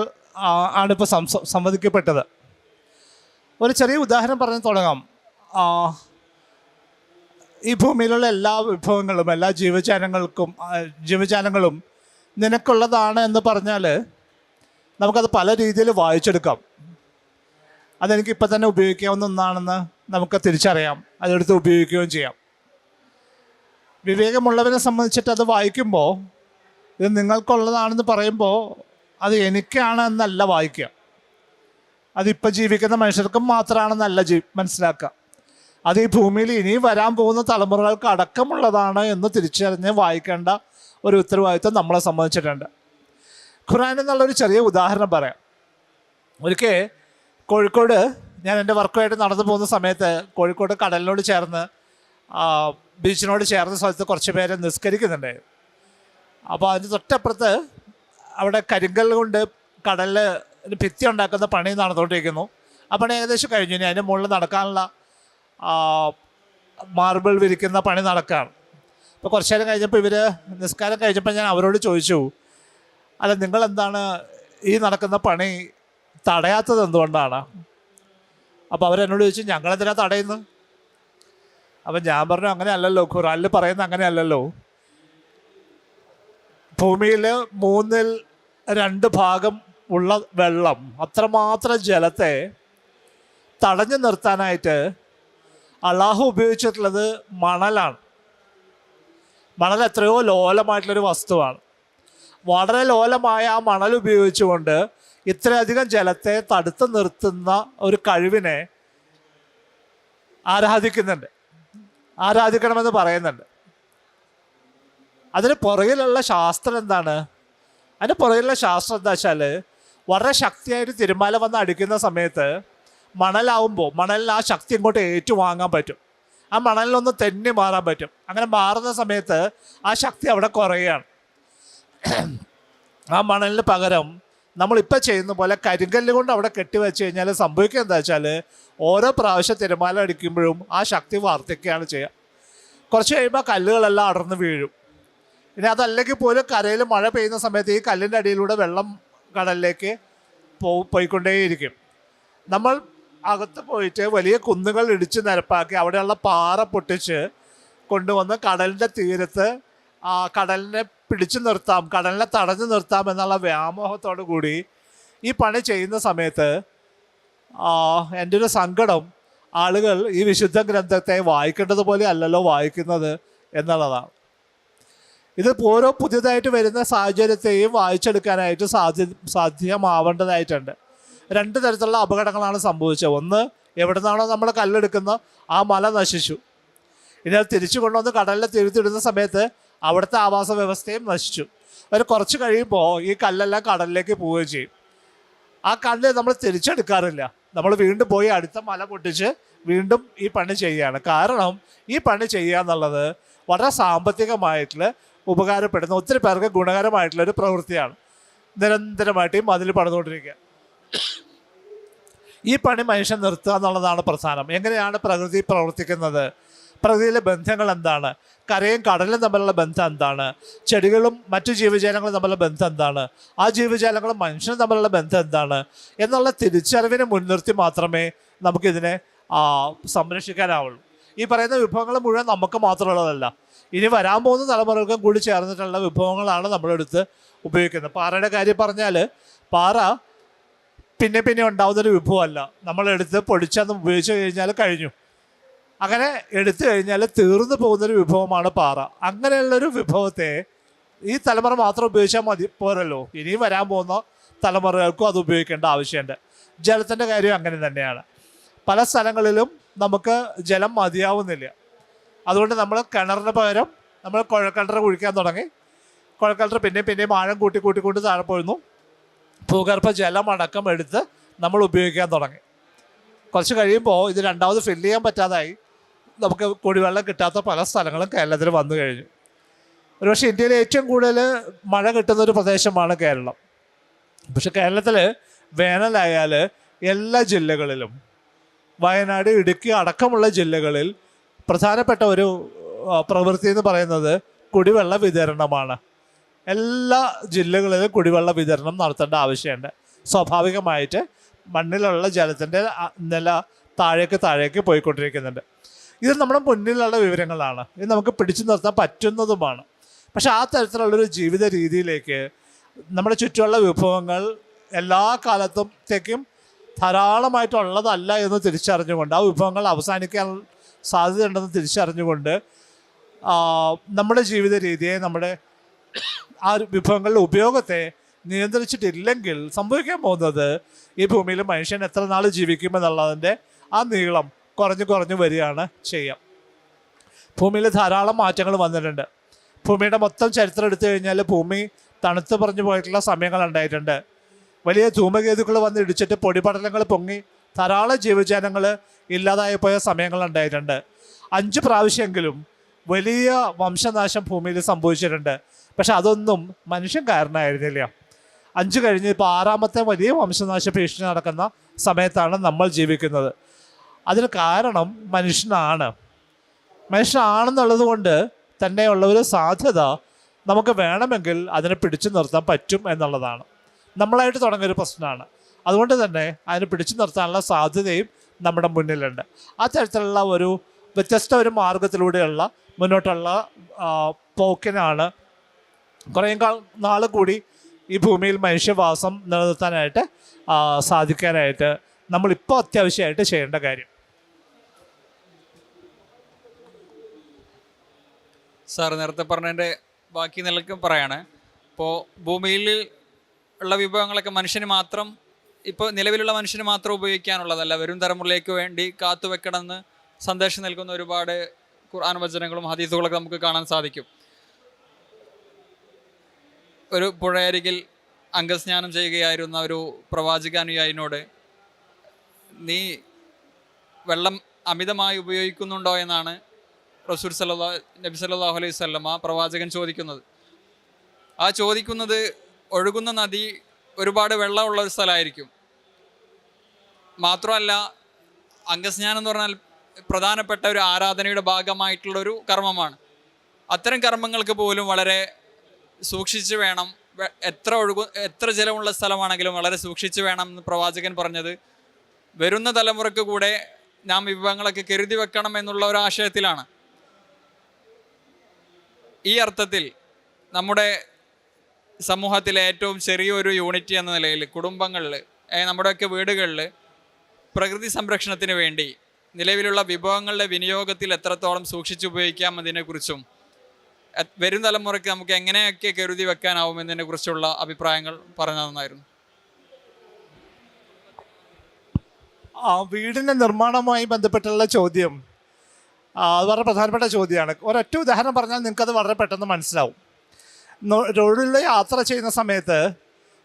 ആണിപ്പോൾ സംവദിക്കപ്പെട്ടത്. ഒരു ചെറിയ ഉദാഹരണം പറഞ്ഞ് തുടങ്ങാം. ഈ ഭൂമിയിലുള്ള എല്ലാ വിഭവങ്ങളും, എല്ലാ ജീവജാലങ്ങളും നിനക്കുള്ളതാണ് എന്ന് പറഞ്ഞാൽ നമുക്കത് പല രീതിയിൽ വായിച്ചെടുക്കാം. അതെനിക്ക് ഇപ്പം തന്നെ ഉപയോഗിക്കാവുന്ന ഒന്നാണെന്ന് നമുക്ക് തിരിച്ചറിയാം, അതെടുത്ത് ഉപയോഗിക്കുകയും ചെയ്യാം. വിവേകമുള്ളവരെ സംബന്ധിച്ചിട്ട് അത് വായിക്കുമ്പോൾ ഇത് നിങ്ങൾക്കുള്ളതാണെന്ന് പറയുമ്പോൾ അത് എനിക്കാണ് എന്നല്ല വായിക്കുക, അതിപ്പോൾ ജീവിക്കുന്ന മനുഷ്യർക്കും മാത്രമാണെന്നല്ല മനസ്സിലാക്കുക. അത് ഈ ഭൂമിയിൽ ഇനി വരാൻ പോകുന്ന തലമുറകൾക്ക് അടക്കമുള്ളതാണ് എന്ന് തിരിച്ചറിഞ്ഞ് വായിക്കേണ്ട ഒരു ഉത്തരവാദിത്വം നമ്മളെ സംബന്ധിച്ചിട്ടുണ്ട്. ഖുർആൻ എന്നുള്ളൊരു ചെറിയ ഉദാഹരണം പറയാം. ഒരിക്കൽ കോഴിക്കോട് ഞാൻ എൻ്റെ വർക്കുമായിട്ട് നടന്നു പോകുന്ന സമയത്ത് കോഴിക്കോട് കടലിനോട് ചേർന്ന്, ബീച്ചിനോട് ചേർന്ന സ്ഥലത്ത് കുറച്ച് പേര് നിസ്കരിക്കുന്നുണ്ടായിരുന്നു. അപ്പോൾ അതിന് തൊട്ടപ്പുറത്ത് അവിടെ കരിങ്കൽ കൊണ്ട് കടലിൽ ഭിത്തി ഉണ്ടാക്കുന്ന പണി നടന്നുകൊണ്ടിരിക്കുന്നു. ആ പണി ഏകദേശം കഴിഞ്ഞു. ഇനി അതിൻ്റെ മുകളിൽ നടക്കാനുള്ള മാർബിൾ വിരിക്കുന്ന പണി നടക്കുകയാണ്. അപ്പോൾ കുറച്ച് നേരം കഴിഞ്ഞപ്പോൾ ഇവർ നിസ്കാരം കഴിഞ്ഞപ്പോൾ ഞാൻ അവരോട് ചോദിച്ചു, അല്ല നിങ്ങളെന്താണ് ഈ നടക്കുന്ന പണി തടയാത്തത് എന്തുകൊണ്ടാണ്? അപ്പോൾ അവരെന്നോട് ചോദിച്ചു, ഞങ്ങളെന്തിനാ തടയുന്നു? അപ്പം ഞാൻ പറഞ്ഞു, അങ്ങനെ അല്ലല്ലോ, ഖുർആനിൽ പറയുന്നത് അങ്ങനെയല്ലല്ലോ. ഭൂമിയിൽ 2/3 ഉള്ള വെള്ളം, അത്രമാത്രം ജലത്തെ തടഞ്ഞു നിർത്താനായിട്ട് അള്ളാഹു ഉപയോഗിച്ചിട്ടുള്ളത് മണലാണ്. മണൽ എത്രയോ ലോലമായിട്ടുള്ളൊരു വസ്തുവാണ്. വളരെ ലോലമായ ആ മണൽ ഉപയോഗിച്ചുകൊണ്ട് ഇത്രയധികം ജലത്തെ തടുത്തു നിർത്തുന്ന ഒരു കഴിവിനെ ആരാധിക്കണമെന്ന് പറയുന്നുണ്ട്. അതിന് പുറകിലുള്ള ശാസ്ത്രം എന്താണ്? അതിന് പുറകിലുള്ള ശാസ്ത്രം എന്താ വെച്ചാൽ, വളരെ ശക്തിയായിട്ട് തിരമാല വന്ന് അടിക്കുന്ന സമയത്ത് മണലാവുമ്പോൾ മണലിന് ആ ശക്തി ഇങ്ങോട്ട് ഏറ്റുവാങ്ങാൻ പറ്റും, ആ മണലിനൊന്ന് തെന്നി മാറാൻ പറ്റും. അങ്ങനെ മാറുന്ന സമയത്ത് ആ ശക്തി അവിടെ കുറയുകയാണ്. ആ മണലിന് പകരം നമ്മളിപ്പോൾ ചെയ്യുന്ന പോലെ കരിങ്കല്ല് കൊണ്ട് അവിടെ കെട്ടിവെച്ച് കഴിഞ്ഞാൽ സംഭവിക്കുക എന്താ വെച്ചാൽ, ഓരോ പ്രാവശ്യം തിരമാല അടിക്കുമ്പോഴും ആ ശക്തി വർദ്ധിക്കുകയാണ് ചെയ്യുക. കുറച്ച് കഴിയുമ്പോൾ കല്ലുകളെല്ലാം അടർന്ന് വീഴും. ഇനി അതല്ലെങ്കിൽ പോലും കരയിൽ മഴ പെയ്യുന്ന സമയത്ത് ഈ കല്ലിൻ്റെ അടിയിലൂടെ വെള്ളം കടലിലേക്ക് പോയിക്കൊണ്ടേയിരിക്കും. നമ്മൾ അകത്ത് പോയിട്ട് വലിയ കുന്നുകൾ ഇടിച്ച് നിരപ്പാക്കി അവിടെയുള്ള പാറ പൊട്ടിച്ച് കൊണ്ടുവന്ന് കടലിൻ്റെ തീരത്ത് കടലിനെ പിടിച്ചു നിർത്താം, കടലിനെ തടഞ്ഞു നിർത്താം എന്നുള്ള വ്യാമോഹത്തോടു കൂടി ഈ പണി ചെയ്യുന്ന സമയത്ത് എൻ്റെ ഒരു സങ്കടം, ആളുകൾ ഈ വിശുദ്ധ ഗ്രന്ഥത്തെ വായിക്കേണ്ടതുപോലെ അല്ലല്ലോ വായിക്കുന്നത് എന്നുള്ളതാണ്. ഇത് ഓരോ പുതിയതായിട്ട് വരുന്ന സാഹചര്യത്തെയും വായിച്ചെടുക്കാനായിട്ട് സാധ്യമാവേണ്ടതായിട്ടുണ്ട്. 2 തരത്തിലുള്ള അപകടങ്ങളാണ് സംഭവിച്ചത്. ഒന്ന്, എവിടെ നിന്നാണോ നമ്മൾ കല്ലെടുക്കുന്നത് ആ മല നശിച്ചു. ഇനി അത് തിരിച്ചു കൊണ്ടുവന്ന് കടലിൽ തിരുത്തിടുന്ന സമയത്ത് അവിടുത്തെ ആവാസ വ്യവസ്ഥയും നശിച്ചു. ഒരു കുറച്ച് കഴിയുമ്പോൾ ഈ കല്ലെല്ലാം കടലിലേക്ക് പോവുകയും ചെയ്യും. ആ കല്ല് നമ്മൾ തിരിച്ചെടുക്കാറില്ല, നമ്മൾ വീണ്ടും പോയി അടുത്ത മല പൊട്ടിച്ച് വീണ്ടും ഈ പണി ചെയ്യുകയാണ്. കാരണം ഈ പണി ചെയ്യുക എന്നുള്ളത് വളരെ സാമ്പത്തികമായിട്ടുള്ള ഉപകാരപ്പെടുന്ന, ഒത്തിരി പേർക്ക് ഗുണകരമായിട്ടുള്ളൊരു പ്രവൃത്തിയാണ്. നിരന്തരമായിട്ട് ഈ മതിൽ പണിതുകൊണ്ടിരിക്കുക. ഈ പണി മനുഷ്യൻ നിർത്തുക എന്നുള്ളതാണ് പ്രധാനം. എങ്ങനെയാണ് പ്രകൃതി പ്രവർത്തിക്കുന്നത്, പ്രകൃതിയിലെ ബന്ധങ്ങൾ എന്താണ്, കരയും കടലും തമ്മിലുള്ള ബന്ധം എന്താണ്, ചെടികളും മറ്റു ജീവജാലങ്ങളും തമ്മിലുള്ള ബന്ധം എന്താണ്, ആ ജീവജാലങ്ങളും മനുഷ്യനും തമ്മിലുള്ള ബന്ധം എന്താണ് എന്നുള്ള തിരിച്ചറിവിനെ മുൻനിർത്തി മാത്രമേ നമുക്കിതിനെ സംരക്ഷിക്കാനാവുള്ളൂ. ഈ പറയുന്ന വിഭവങ്ങൾ മുഴുവൻ നമുക്ക് മാത്രമുള്ളതല്ല, ഇനി വരാൻ പോകുന്ന തലമുറകൾക്കും കൂടി ചേർന്നിട്ടുള്ള വിഭവങ്ങളാണ് നമ്മളെടുത്ത് ഉപയോഗിക്കുന്നത്. പാറയുടെ കാര്യം പറഞ്ഞാൽ പാറ പിന്നെ പിന്നെ ഉണ്ടാവുന്നൊരു വിഭവമല്ല, നമ്മളെടുത്ത് പൊടിച്ചന്ന് ഉപയോഗിച്ച് കഴിഞ്ഞാൽ കഴിഞ്ഞു. അങ്ങനെ എടുത്തു കഴിഞ്ഞാൽ തീർന്നു പോകുന്നൊരു വിഭവമാണ് പാറ. അങ്ങനെയുള്ളൊരു വിഭവത്തെ ഈ തലമുറ മാത്രം ഉപയോഗിച്ചാൽ മതി പോരല്ലോ, ഇനിയും വരാൻ പോകുന്ന തലമുറകൾക്കും അത് ഉപയോഗിക്കേണ്ട ആവശ്യമുണ്ട്. ജലത്തിൻ്റെ കാര്യം അങ്ങനെ തന്നെയാണ്. പല സ്ഥലങ്ങളിലും നമുക്ക് ജലം മതിയാവുന്നില്ല. അതുകൊണ്ട് നമ്മൾ കിണറിന് പകരം നമ്മൾ കുഴൽക്കിണർ കുഴിക്കാൻ തുടങ്ങി. കുഴൽക്കിണർ പിന്നെയും ആഴം കൂട്ടിക്കൊണ്ട് താഴെ പോയിരുന്നു. ഭൂഗർഭ ജലം അടക്കം എടുത്ത് നമ്മൾ ഉപയോഗിക്കാൻ തുടങ്ങി. കുറച്ച് കഴിയുമ്പോൾ ഇത് രണ്ടാമത് ഫില്ല് ചെയ്യാൻ പറ്റാതായി. നമുക്ക് കുടിവെള്ളം കിട്ടാത്ത പല സ്ഥലങ്ങളും കേരളത്തിൽ വന്നു കഴിഞ്ഞു. ഒരുപക്ഷെ ഇന്ത്യയിൽ ഏറ്റവും കൂടുതൽ മഴ കിട്ടുന്നൊരു പ്രദേശമാണ് കേരളം. പക്ഷെ കേരളത്തിൽ വേനലായാൽ എല്ലാ ജില്ലകളിലും, വയനാട്, ഇടുക്കി അടക്കമുള്ള ജില്ലകളിൽ പ്രധാനപ്പെട്ട ഒരു പ്രവൃത്തി എന്ന് പറയുന്നത് കുടിവെള്ള വിതരണമാണ്. എല്ലാ ജില്ലകളിലും കുടിവെള്ള വിതരണം നടത്തേണ്ട ആവശ്യമുണ്ട്. സ്വാഭാവികമായിട്ട് മണ്ണിലുള്ള ജലത്തിൻ്റെ നില താഴേക്ക് പോയിക്കൊണ്ടിരിക്കുന്നുണ്ട്. ഇത് നമ്മുടെ മുന്നിലുള്ള വിവരങ്ങളാണ്, ഇത് നമുക്ക് പിടിച്ചു നിർത്താൻ പറ്റുന്നതുമാണ്. പക്ഷെ ആ തരത്തിലുള്ളൊരു ജീവിത രീതിയിലേക്ക് നമ്മുടെ ചുറ്റുമുള്ള വിഭവങ്ങൾ എല്ലാ കാലത്തേക്കും ധാരാളമായിട്ടുള്ളതല്ല എന്ന് തിരിച്ചറിഞ്ഞുകൊണ്ട്, ആ വിഭവങ്ങൾ അവസാനിക്കാൻ സാധ്യതയുണ്ടെന്ന് തിരിച്ചറിഞ്ഞുകൊണ്ട് നമ്മുടെ ജീവിത രീതിയെ, നമ്മുടെ ആ വിഭവങ്ങളുടെ ഉപയോഗത്തെ നിയന്ത്രിച്ചിട്ടില്ലെങ്കിൽ സംഭവിക്കാൻ പോകുന്നത് ഈ ഭൂമിയിൽ മനുഷ്യൻ എത്ര നാൾ ജീവിക്കുമെന്നുള്ളതിൻ്റെ ആ നീളം കുറഞ്ഞു വരികയാണ് ചെയ്യുക. ഭൂമിയിൽ ധാരാളം മാറ്റങ്ങൾ വന്നിട്ടുണ്ട്. ഭൂമിയുടെ മൊത്തം ചരിത്രം എടുത്തു കഴിഞ്ഞാൽ ഭൂമി തണുത്ത് പറഞ്ഞു പോയിട്ടുള്ള സമയങ്ങളുണ്ടായിട്ടുണ്ട്. വലിയ ധൂമകേതുക്കൾ വന്ന് ഇടിച്ചിട്ട് പൊടിപടലങ്ങൾ പൊങ്ങി ധാരാളം ജീവജാലങ്ങൾ ഇല്ലാതായി പോയ സമയങ്ങളുണ്ടായിട്ടുണ്ട്. 5 പ്രാവശ്യമെങ്കിലും വലിയ വംശനാശം ഭൂമിയിൽ സംഭവിച്ചിട്ടുണ്ട്. പക്ഷെ അതൊന്നും മനുഷ്യൻ കാരണമായിരുന്നില്ല. 5 കഴിഞ്ഞ് ഇപ്പോൾ 6ാമത്തെ വലിയ വംശനാശ ഭീഷണി നടക്കുന്ന സമയത്താണ് നമ്മൾ ജീവിക്കുന്നത്. അതിന് കാരണം മനുഷ്യനാണെന്നുള്ളത് കൊണ്ട് തന്നെയുള്ള ഒരു സാധ്യത നമുക്ക് വേണമെങ്കിൽ അതിനെ പിടിച്ചു നിർത്താൻ പറ്റും എന്നുള്ളതാണ്. നമ്മളായിട്ട് തുടങ്ങിയൊരു പ്രശ്നമാണ്. അതുകൊണ്ട് തന്നെ അതിനെ പിടിച്ചു നിർത്താനുള്ള സാധ്യതയും നമ്മുടെ മുന്നിലുണ്ട്. ആ തരത്തിലുള്ള ഒരു വ്യത്യസ്ത ഒരു മാർഗത്തിലൂടെയുള്ള മുന്നോട്ടുള്ള പോക്കിനാണ് കുറേയും നാൾ കൂടി ഈ ഭൂമിയിൽ മനുഷ്യവാസം നിലനിർത്താനായിട്ട് സാധിക്കാനായിട്ട് നമ്മളിപ്പോൾ അത്യാവശ്യമായിട്ട് ചെയ്യേണ്ട കാര്യം. സാർ നേരത്തെ പറഞ്ഞതിൻ്റെ ബാക്കി നിലക്കും പറയാണ്. ഇപ്പോൾ ഭൂമിയിൽ ഉള്ള വിഭവങ്ങളൊക്കെ മനുഷ്യന് മാത്രം, ഇപ്പോൾ നിലവിലുള്ള മനുഷ്യന് മാത്രം ഉപയോഗിക്കാനുള്ളതല്ല, വരും തലമുറയിലേക്ക് വേണ്ടി കാത്തുവെക്കണമെന്ന് സന്ദേശം നൽകുന്ന ഒരുപാട് ഖുർആൻ വചനങ്ങളും ഹദീസുകളൊക്കെ നമുക്ക് കാണാൻ സാധിക്കും. ഒരു പുഴയരികിൽ അംഗസ്നാനം ചെയ്യുകയായിരുന്ന ഒരു പ്രവാചകാനുയായിനോട് നീ വെള്ളം അമിതമായി ഉപയോഗിക്കുന്നുണ്ടോ എന്നാണ് നബി സല്ലല്ലാഹു അലൈഹി വസല്ലമ പ്രവാചകൻ ചോദിക്കുന്നത്. ആ ചോദിക്കുന്നത് ഒഴുകുന്ന നദി ഒരുപാട് വെള്ളമുള്ള ഒരു സ്ഥലമായിരിക്കും. മാത്രമല്ല അംഗസ്നാനം എന്ന് പറഞ്ഞാൽ പ്രധാനപ്പെട്ട ഒരു ആരാധനയുടെ ഭാഗമായിട്ടുള്ളൊരു കർമ്മമാണ്. അത്തരം കർമ്മങ്ങൾക്ക് പോലും വളരെ സൂക്ഷിച്ച് വേണം, എത്ര ജലമുള്ള സ്ഥലമാണെങ്കിലും വളരെ സൂക്ഷിച്ച് വേണം എന്ന് പ്രവാചകൻ പറഞ്ഞത് വരുന്ന തലമുറയ്ക്ക് കൂടെ നാം വിഭവങ്ങളൊക്കെ കരുതി വെക്കണം എന്നുള്ള ഒരു ആശയത്തിലാണ്. ഈ അർത്ഥത്തിൽ നമ്മുടെ സമൂഹത്തിലെ ഏറ്റവും ചെറിയൊരു യൂണിറ്റ് എന്ന നിലയിൽ കുടുംബങ്ങളിൽ, നമ്മുടെയൊക്കെ വീടുകളിൽ പ്രകൃതി സംരക്ഷണത്തിന് വേണ്ടി നിലവിലുള്ള വിഭവങ്ങളുടെ വിനിയോഗത്തിൽ എത്രത്തോളം സൂക്ഷിച്ചുപയോഗിക്കാം എന്നതിനെക്കുറിച്ചും വരും തലമുറയ്ക്ക് നമുക്ക് എങ്ങനെയൊക്കെ കരുതി വെക്കാനാവും എന്നതിനെ കുറിച്ചുള്ള അഭിപ്രായങ്ങൾ പറഞ്ഞു തന്നായിരുന്നു. വീടിൻ്റെ നിർമ്മാണവുമായി ബന്ധപ്പെട്ടുള്ള ചോദ്യം അത് വളരെ പ്രധാനപ്പെട്ട ചോദ്യമാണ്. ഒരൊറ്റ ഉദാഹരണം പറഞ്ഞാൽ നിങ്ങൾക്കത് വളരെ പെട്ടെന്ന് മനസ്സിലാവും. റോഡിലൂടെ യാത്ര ചെയ്യുന്ന സമയത്ത്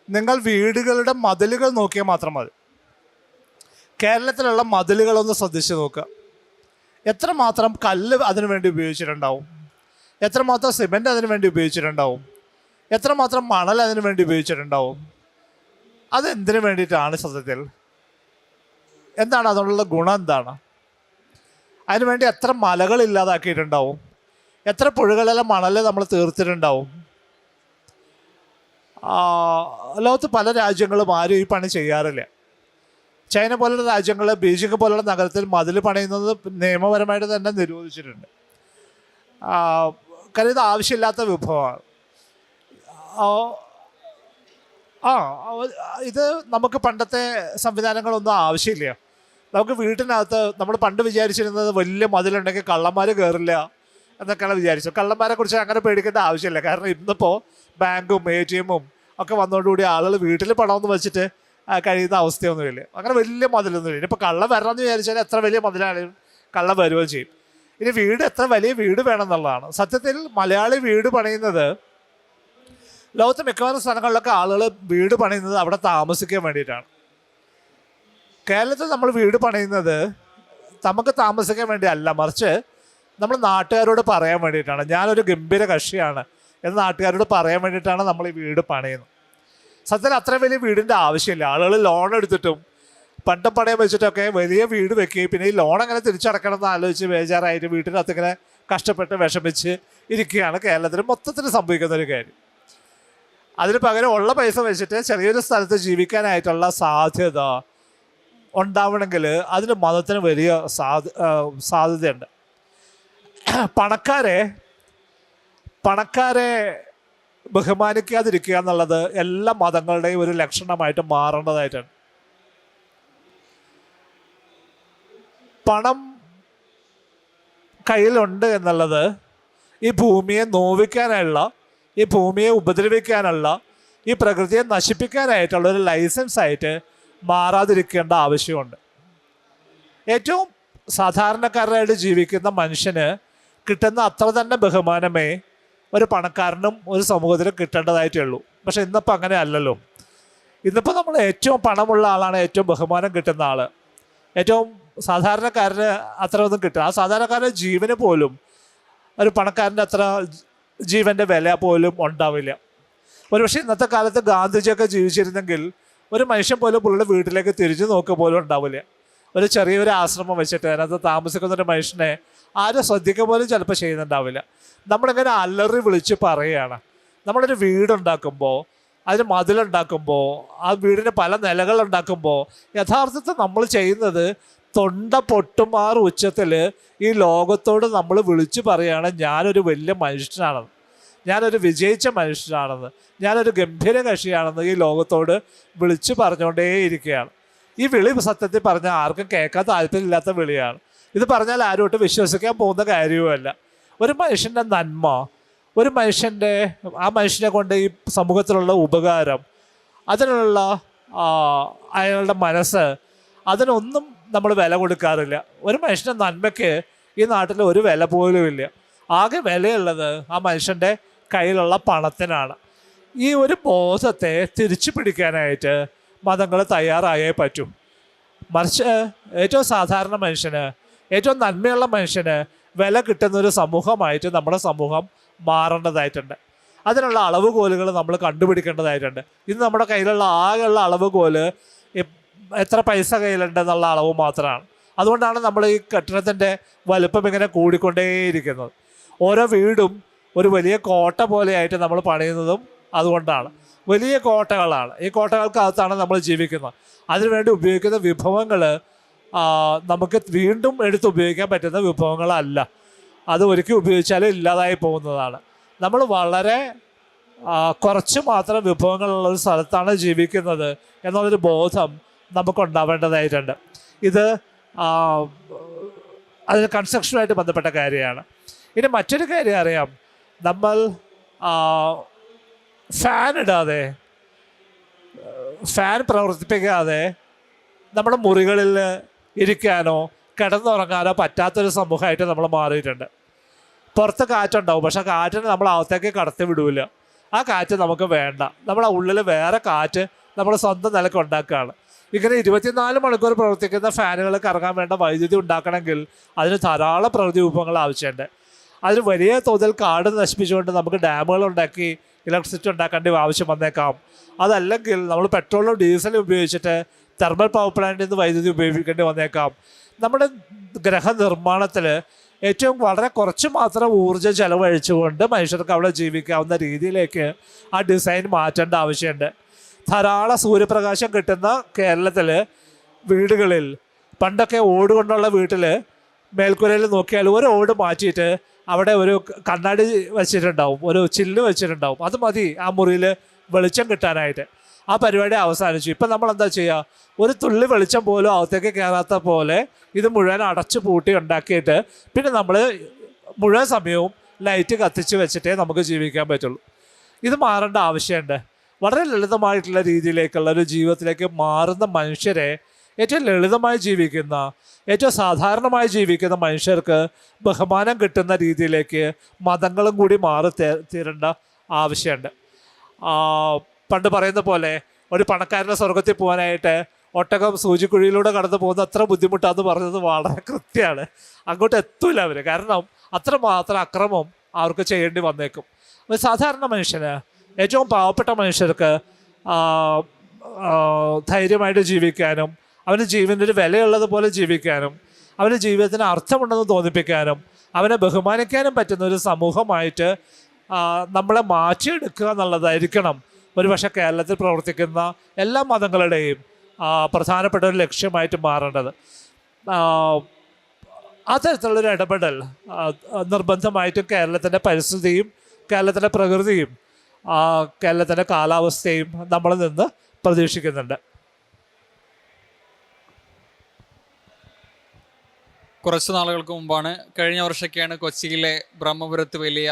നിങ്ങൾ വീടുകളുടെ മതിലുകൾ നോക്കിയാൽ മാത്രം മതി. കേരളത്തിലുള്ള മതിലുകളൊന്ന് ശ്രദ്ധിച്ച് നോക്കുക. എത്രമാത്രം കല്ല് അതിനു വേണ്ടി ഉപയോഗിച്ചിട്ടുണ്ടാവും, എത്രമാത്രം സിമെൻ്റ് അതിനു വേണ്ടി ഉപയോഗിച്ചിട്ടുണ്ടാവും, എത്രമാത്രം മണൽ അതിനു വേണ്ടി ഉപയോഗിച്ചിട്ടുണ്ടാവും. അതെന്തിനു വേണ്ടിയിട്ടാണ് സത്യത്തിൽ? എന്താണ് അതുകൊണ്ടുള്ള ഗുണം? എന്താണ്? അതിനുവേണ്ടി എത്ര മലകൾ ഇല്ലാതാക്കിയിട്ടുണ്ടാവും, എത്ര പുഴകളിലെ മണൽ നമ്മൾ തീർത്തിട്ടുണ്ടാവും. ലോകത്ത് പല രാജ്യങ്ങളും ആരും ഈ പണി ചെയ്യാറില്ല. ചൈന പോലുള്ള രാജ്യങ്ങൾ, ബീജിംഗ് പോലുള്ള നഗരത്തിൽ മതിൽ പണിയുന്നത് നിയമപരമായിട്ട് തന്നെ നിരോധിച്ചിട്ടുണ്ട്. കാരണം ഇത് ആവശ്യമില്ലാത്ത വിഭവമാണ്. ഇത് നമുക്ക് പണ്ടത്തെ സംവിധാനങ്ങളൊന്നും ആവശ്യമില്ല. നമുക്ക് വീട്ടിനകത്ത് നമ്മൾ പണ്ട് വിചാരിച്ചിരുന്നത് വലിയ മതിലുണ്ടെങ്കിൽ കള്ളന്മാർ കയറില്ല എന്നൊക്കെയാണ് വിചാരിച്ചത്. കള്ളന്മാരെ കുറിച്ച് അങ്ങനെ പേടിക്കേണ്ട ആവശ്യമില്ല. കാരണം ഇന്നിപ്പോൾ ബാങ്കും ATM ഒക്കെ വന്നതോടുകൂടി ആളുകൾ വീട്ടിൽ പണമെന്ന് വെച്ചിട്ട് കഴിയുന്ന അവസ്ഥയൊന്നുമില്ല. അങ്ങനെ വലിയ മതിലൊന്നുമില്ല. ഇപ്പോൾ കള്ളം വരണമെന്ന് വിചാരിച്ചാൽ എത്ര വലിയ മതിലാണെങ്കിലും കള്ളം വരുകയും ചെയ്യും. ഇനി വീട് എത്ര വലിയ വീട് വേണം എന്നുള്ളതാണ്. സത്യത്തിൽ മലയാളി വീട് പണിയുന്നത്, ലോകത്ത് മിക്കവാറും സ്ഥലങ്ങളിലൊക്കെ ആളുകൾ വീട് പണിയുന്നത് അവിടെ താമസിക്കാൻ വേണ്ടിയിട്ടാണ്. കേരളത്തിൽ നമ്മൾ വീട് പണിയുന്നത് നമുക്ക് താമസിക്കാൻ വേണ്ടി അല്ല, മറിച്ച് നമ്മൾ നാട്ടുകാരോട് പറയാൻ വേണ്ടിയിട്ടാണ്. ഞാനൊരു ഗംഭീര കക്ഷിയാണ് എന്ന് നാട്ടുകാരോട് പറയാൻ വേണ്ടിയിട്ടാണ് നമ്മൾ ഈ വീട് പണിയുന്നത്. സത്യത്തിൽ അത്ര വലിയ വീടിൻ്റെ ആവശ്യമില്ല. ആളുകൾ ലോൺ എടുത്തിട്ടും പണ്ടം പണയം വെച്ചിട്ടൊക്കെ വലിയ വീട് വെക്കുകയും പിന്നെ ഈ ലോൺ എങ്ങനെ തിരിച്ചടക്കണം എന്ന് ആലോചിച്ച് ബേജാറായിട്ട് വീട്ടിനകത്ത് ഇങ്ങനെ കഷ്ടപ്പെട്ട് വിഷമിച്ച് ഇരിക്കുകയാണ് കേരളത്തിൽ മൊത്തത്തിൽ സംഭവിക്കുന്ന ഒരു കാര്യം. അതിന് പകരം ഉള്ള പൈസ വെച്ചിട്ട് ചെറിയൊരു സ്ഥലത്ത് ജീവിക്കാനായിട്ടുള്ള സാധ്യത ഉണ്ടാവണമെങ്കിൽ അതിന് മതത്തിന് വലിയ സാധ്യതയുണ്ട്. പണക്കാരെ ബഹുമാനിക്കാതിരിക്കുക എന്നുള്ളത് എല്ലാ മതങ്ങളുടെയും ഒരു ലക്ഷണമായിട്ട് മാറേണ്ടതായിട്ടാണ്. പണം കയ്യിലുണ്ട് എന്നുള്ളത് ഈ ഭൂമിയെ നോവിക്കാനുള്ള, ഈ ഭൂമിയെ ഉപദ്രവിക്കാനുള്ള, ഈ പ്രകൃതിയെ നശിപ്പിക്കാനായിട്ടുള്ള ഒരു ലൈസൻസായിട്ട് മാറാതിരിക്കേണ്ട ആവശ്യമുണ്ട്. ഏറ്റവും സാധാരണക്കാരനായിട്ട് ജീവിക്കുന്ന മനുഷ്യന് കിട്ടുന്ന അത്ര തന്നെ ബഹുമാനമേ ഒരു പണക്കാരനും ഒരു സമൂഹത്തിലും കിട്ടേണ്ടതായിട്ടേ ഉള്ളൂ. പക്ഷെ ഇന്നിപ്പോൾ അങ്ങനെ അല്ലല്ലോ. ഇന്നിപ്പോൾ നമ്മൾ ഏറ്റവും പണമുള്ള ആളാണ് ഏറ്റവും ബഹുമാനം കിട്ടുന്ന ആൾ. ഏറ്റവും സാധാരണക്കാരന് അത്ര ഒന്നും കിട്ടുക, ആ സാധാരണക്കാരൻ്റെ ജീവന് പോലും ഒരു പണക്കാരൻ്റെ അത്ര ജീവൻ്റെ വില പോലും ഉണ്ടാവില്ല. ഒരുപക്ഷെ ഇന്നത്തെ കാലത്ത് ഗാന്ധിജിയൊക്കെ ജീവിച്ചിരുന്നെങ്കിൽ ഒരു മനുഷ്യൻ പോലും പുള്ളിയുടെ വീട്ടിലേക്ക് തിരിഞ്ഞു നോക്കുക പോലും ഉണ്ടാവില്ല. ഒരു ചെറിയൊരു ആശ്രമം വെച്ചിട്ട് അതിനകത്ത് താമസിക്കുന്നൊരു മനുഷ്യനെ ആരും ശ്രദ്ധിക്കുക പോലും ചിലപ്പോൾ ചെയ്യുന്നുണ്ടാവില്ല. നമ്മളിങ്ങനെ അലറി വിളിച്ച് പറയുകയാണ്. നമ്മളൊരു വീടുണ്ടാക്കുമ്പോൾ, അതിന് മതിലുണ്ടാക്കുമ്പോൾ, ആ വീടിന് പല നിലകളുണ്ടാക്കുമ്പോൾ യഥാർത്ഥത്തിൽ നമ്മൾ ചെയ്യുന്നത് തൊണ്ട പൊട്ടുമാറ് ഉച്ചത്തിൽ ഈ ലോകത്തോട് നമ്മൾ വിളിച്ചു പറയുകയാണ്, ഞാനൊരു വലിയ മനുഷ്യനാണെന്ന്, ഞാനൊരു വിജയിച്ച മനുഷ്യനാണെന്ന്, ഞാനൊരു ഗംഭീര കക്ഷിയാണെന്ന് ഈ ലോകത്തോട് വിളിച്ചു പറഞ്ഞുകൊണ്ടേയിരിക്കുകയാണ്. ഈ വിളി സത്യത്തിൽ പറഞ്ഞാൽ ആർക്കും കേൾക്കാൻ താല്പര്യമില്ലാത്ത വിളിയാണ്. ഇത് പറഞ്ഞാൽ ആരോട്ട് വിശ്വസിക്കാൻ പോകുന്ന കാര്യവുമല്ല. ഒരു മനുഷ്യൻ്റെ നന്മ, ഒരു മനുഷ്യൻ്റെ ആ മനുഷ്യനെ കൊണ്ട് ഈ സമൂഹത്തിലുള്ള ഉപകാരം, അതിനുള്ള അയാളുടെ മനസ്സ്, അതിനൊന്നും നമ്മൾ വില കൊടുക്കാറില്ല. ഒരു മനുഷ്യൻ്റെ നന്മയ്ക്ക് ഈ നാട്ടിൽ ഒരു വില പോലും ഇല്ല. ആകെ വിലയുള്ളത് ആ മനുഷ്യൻ്റെ കയ്യിലുള്ള പണത്തിനാണ്. ഈ ഒരു ബോധത്തെ തിരിച്ചു പിടിക്കാനായിട്ട് മതങ്ങൾ തയ്യാറായേ പറ്റൂ. മറിച്ച് ഏറ്റവും സാധാരണ മനുഷ്യന്, ഏറ്റവും നന്മയുള്ള മനുഷ്യന് വില കിട്ടുന്നൊരു സമൂഹമായിട്ട് നമ്മുടെ സമൂഹം മാറേണ്ടതായിട്ടുണ്ട്. അതിനുള്ള അളവുകോലുകൾ നമ്മൾ കണ്ടുപിടിക്കേണ്ടതായിട്ടുണ്ട്. ഇന്ന് നമ്മുടെ കയ്യിലുള്ള ആകെയുള്ള അളവുകോല് എത്ര പൈസ കയ്യിലുണ്ടെന്നുള്ള അളവ് മാത്രമാണ്. അതുകൊണ്ടാണ് നമ്മൾ ഈ കെട്ടിടത്തിൻ്റെ വലുപ്പം ഇങ്ങനെ കൂടിക്കൊണ്ടേയിരിക്കുന്നത്. ഓരോ വീടും ഒരു വലിയ കോട്ട പോലെയായിട്ട് നമ്മൾ പണിയുന്നതും അതുകൊണ്ടാണ്. വലിയ കോട്ടകളാണ്. ഈ കോട്ടകൾക്കകത്താണ് നമ്മൾ ജീവിക്കുന്നത്. അതിനുവേണ്ടി ഉപയോഗിക്കുന്ന വിഭവങ്ങൾ നമുക്ക് വീണ്ടും എടുത്ത് ഉപയോഗിക്കാൻ പറ്റുന്ന വിഭവങ്ങളല്ല. അത് ഒരിക്കൽ ഉപയോഗിച്ചാൽ ഇല്ലാതായി പോകുന്നതാണ്. നമ്മൾ വളരെ കുറച്ച് മാത്രം വിഭവങ്ങളുള്ളൊരു സ്ഥലത്താണ് ജീവിക്കുന്നത് എന്നുള്ളൊരു ബോധം നമുക്കുണ്ടാവേണ്ടതായിട്ടുണ്ട്. ഇത് അതിന് കൺസ്ട്രക്ഷനുമായിട്ട് ബന്ധപ്പെട്ട കാര്യമാണ്. ഇനി മറ്റൊരു കാര്യം അറിയാം. നമ്മൾ ഫാൻ പ്രവർത്തിപ്പിക്കാതെ നമ്മുടെ മുറികളിൽ ഇരിക്കാനോ കിടന്നുറങ്ങാനോ പറ്റാത്തൊരു സമൂഹമായിട്ട് നമ്മൾ മാറിയിട്ടുണ്ട്. പുറത്ത് കാറ്റുണ്ടാവും, പക്ഷെ കാറ്റിന് നമ്മൾ അകത്തേക്ക് കടത്തി വിടൂല. ആ കാറ്റ് നമുക്ക് വേണ്ട. നമ്മളെ ഉള്ളിൽ വേറെ കാറ്റ് നമ്മൾ സ്വന്തം നിലക്ക് ഉണ്ടാക്കുകയാണ്. ഇങ്ങനെ 24 മണിക്കൂർ പ്രവർത്തിക്കുന്ന ഫാനുകൾ കറങ്ങാൻ വേണ്ട വൈദ്യുതി ഉണ്ടാക്കണമെങ്കിൽ അതിന് ധാരാളം പ്രകൃതി വിഭവങ്ങൾ ആവശ്യമുണ്ട്. അതിന് വലിയ തോതിൽ കാട് നശിപ്പിച്ചുകൊണ്ട് നമുക്ക് ഡാമുകൾ ഉണ്ടാക്കി ഇലക്ട്രിസിറ്റി ഉണ്ടാക്കേണ്ട ആവശ്യം വന്നേക്കാം. അതല്ലെങ്കിൽ നമ്മൾ പെട്രോളും ഡീസലും ഉപയോഗിച്ചിട്ട് തെർമൽ പവർ പ്ലാന്റിൽ നിന്ന് വൈദ്യുതി ഉപയോഗിക്കേണ്ടി വന്നേക്കാം. നമ്മുടെ ഗ്രഹ നിർമ്മാണത്തിൽ ഏറ്റവും വളരെ കുറച്ച് മാത്രം ഊർജ്ജം ചെലവഴിച്ചുകൊണ്ട് മനുഷ്യർക്ക് അവിടെ ജീവിക്കാവുന്ന രീതിയിലേക്ക് ആ ഡിസൈൻ മാറ്റേണ്ട ആവശ്യമുണ്ട്. ധാരാളം സൂര്യപ്രകാശം കിട്ടുന്ന കേരളത്തിൽ വീടുകളിൽ പണ്ടൊക്കെ ഓട് കൊണ്ടുള്ള വീട്ടിൽ മേൽക്കൂരയിൽ നോക്കിയാൽ ഒരു ഓട് മാറ്റിയിട്ട് അവിടെ ഒരു കണ്ണാടി വെച്ചിട്ടുണ്ടാവും, ഒരു ചില്ല് വെച്ചിട്ടുണ്ടാവും. അത് മതി ആ മുറിയിൽ വെളിച്ചം കിട്ടാനായിട്ട്. ആ പരിപാടി അവസാനിച്ചു. ഇപ്പം നമ്മൾ എന്താ ചെയ്യുക? ഒരു തുള്ളി വെളിച്ചം പോലും അകത്തേക്ക് കയറാത്ത പോലെ ഇത് മുഴുവൻ അടച്ചു പൂട്ടി ഉണ്ടാക്കിയിട്ട് പിന്നെ നമ്മൾ മുഴുവൻ സമയവും ലൈറ്റ് കത്തിച്ച് വെച്ചിട്ടേ നമുക്ക് ജീവിക്കാൻ പറ്റുള്ളൂ. ഇത് മാറേണ്ട ആവശ്യമുണ്ട്. വളരെ ലളിതമായിട്ടുള്ള രീതിയിലേക്കുള്ള ഒരു ജീവിതത്തിലേക്ക് മാറുന്ന മനുഷ്യരെ, ഏറ്റവും ലളിതമായി ജീവിക്കുന്ന, ഏറ്റവും സാധാരണമായി ജീവിക്കുന്ന മനുഷ്യർക്ക് ബഹുമാനം കിട്ടുന്ന രീതിയിലേക്ക് മതങ്ങളും കൂടി മാറി തീരേണ്ട ആവശ്യമുണ്ട്. പണ്ട് പറയുന്ന പോലെ ഒരു പണക്കാരൻ്റെ സ്വർഗത്തിൽ പോകാനായിട്ട് ഒട്ടകം സൂചിക്കുഴിയിലൂടെ കടന്നു പോകുന്ന അത്ര ബുദ്ധിമുട്ടാന്ന് പറഞ്ഞത് വളരെ കൃത്യമാണ്. അങ്ങോട്ട് എത്തൂല അവർ, കാരണം അത്രമാത്രം അക്രമം അവർക്ക് ചെയ്യേണ്ടി വന്നേക്കും. ഒരു സാധാരണ മനുഷ്യന്, ഏറ്റവും പാവപ്പെട്ട മനുഷ്യർക്ക് ധൈര്യമായിട്ട് ജീവിക്കാനും അവൻ്റെ ജീവനൊരു വിലയുള്ളതുപോലെ ജീവിക്കാനും അവൻ്റെ ജീവിതത്തിന് അർത്ഥമുണ്ടെന്ന് തോന്നിപ്പിക്കാനും അവനെ ബഹുമാനിക്കാനും പറ്റുന്ന ഒരു സമൂഹമായിട്ട് നമ്മളെ മാറ്റിയെടുക്കുക എന്നുള്ളതായിരിക്കണം ഒരുപക്ഷെ കേരളത്തിൽ പ്രവർത്തിക്കുന്ന എല്ലാ മതങ്ങളുടെയും പ്രധാനപ്പെട്ട ഒരു ലക്ഷ്യമായിട്ട് മാറേണ്ടത്. അത്തരത്തിലുള്ളൊരു ഇടപെടൽ നിർബന്ധമായിട്ടും കേരളത്തിൻ്റെ പരിസ്ഥിതിയും കേരളത്തിൻ്റെ പ്രകൃതിയും കേരളത്തിൻ്റെ കാലാവസ്ഥയും നമ്മളിൽ നിന്ന് പ്രതീക്ഷിക്കുന്നുണ്ട്. കുറച്ച് നാളുകൾക്ക് മുമ്പാണ്, കഴിഞ്ഞ വർഷമൊക്കെയാണ് കൊച്ചിയിലെ ബ്രഹ്മപുരത്ത് വലിയ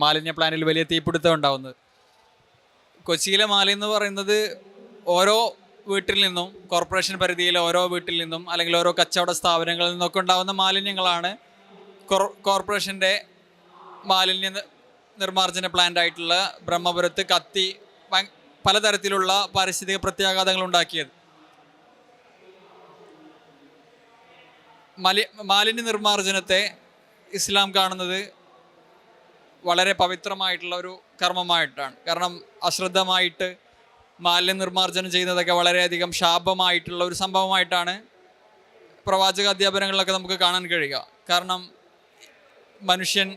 മാലിന്യ പ്ലാന്റിൽ വലിയ തീപിടുത്തം ഉണ്ടാവുന്നത്. കൊച്ചിയിലെ മാലിന്യം എന്ന് പറയുന്നത് ഓരോ വീട്ടിൽ നിന്നും, കോർപ്പറേഷൻ പരിധിയിലെ ഓരോ വീട്ടിൽ നിന്നും അല്ലെങ്കിൽ ഓരോ കച്ചവട സ്ഥാപനങ്ങളിൽ നിന്നൊക്കെ ഉണ്ടാകുന്ന മാലിന്യങ്ങളാണ് കോർപ്പറേഷൻ്റെ മാലിന്യ നിർമ്മാർജ്ജന പ്ലാന്റ് ആയിട്ടുള്ള ബ്രഹ്മപുരത്ത് കത്തി പലതരത്തിലുള്ള പാരിസ്ഥിതിക പ്രത്യാഘാതങ്ങൾ ഉണ്ടാക്കിയത്. മാലിന്യ നിർമ്മാർജ്ജനത്തെ ഇസ്ലാം കാണുന്നത് വളരെ പവിത്രമായിട്ടുള്ള ഒരു കർമ്മമായിട്ടാണ്. കാരണം അശ്രദ്ധമായിട്ട് മാലിന്യ നിർമ്മാർജ്ജനം ചെയ്യുന്നതൊക്കെ വളരെയധികം ശാപമായിട്ടുള്ള ഒരു സംഭവമായിട്ടാണ് പ്രവാചക അധ്യാപനങ്ങളിലൊക്കെ നമുക്ക് കാണാൻ കഴിയുക. കാരണം മനുഷ്യൻ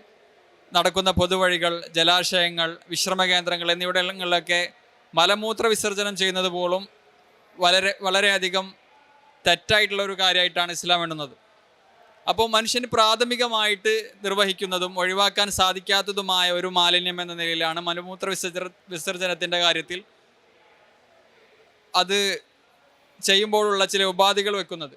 നടക്കുന്ന പൊതുവഴികൾ, ജലാശയങ്ങൾ, വിശ്രമ കേന്ദ്രങ്ങൾ എന്നിവിടങ്ങളിലൊക്കെ മലമൂത്ര വിസർജനം ചെയ്യുന്നത് പോലും വളരെയധികം തെറ്റായിട്ടുള്ള ഒരു കാര്യമായിട്ടാണ് ഇസ്ലാം എണ്ണുന്നത്. അപ്പോൾ മനുഷ്യന് പ്രാഥമികമായിട്ട് നിർവഹിക്കുന്നതും ഒഴിവാക്കാൻ സാധിക്കാത്തതുമായ ഒരു മാലിന്യം എന്ന നിലയിലാണ് മലമൂത്ര വിസർജനത്തിൻ്റെ കാര്യത്തിൽ അത് ചെയ്യുമ്പോഴുള്ള ചില ഉപാധികൾ വെക്കുന്നത്.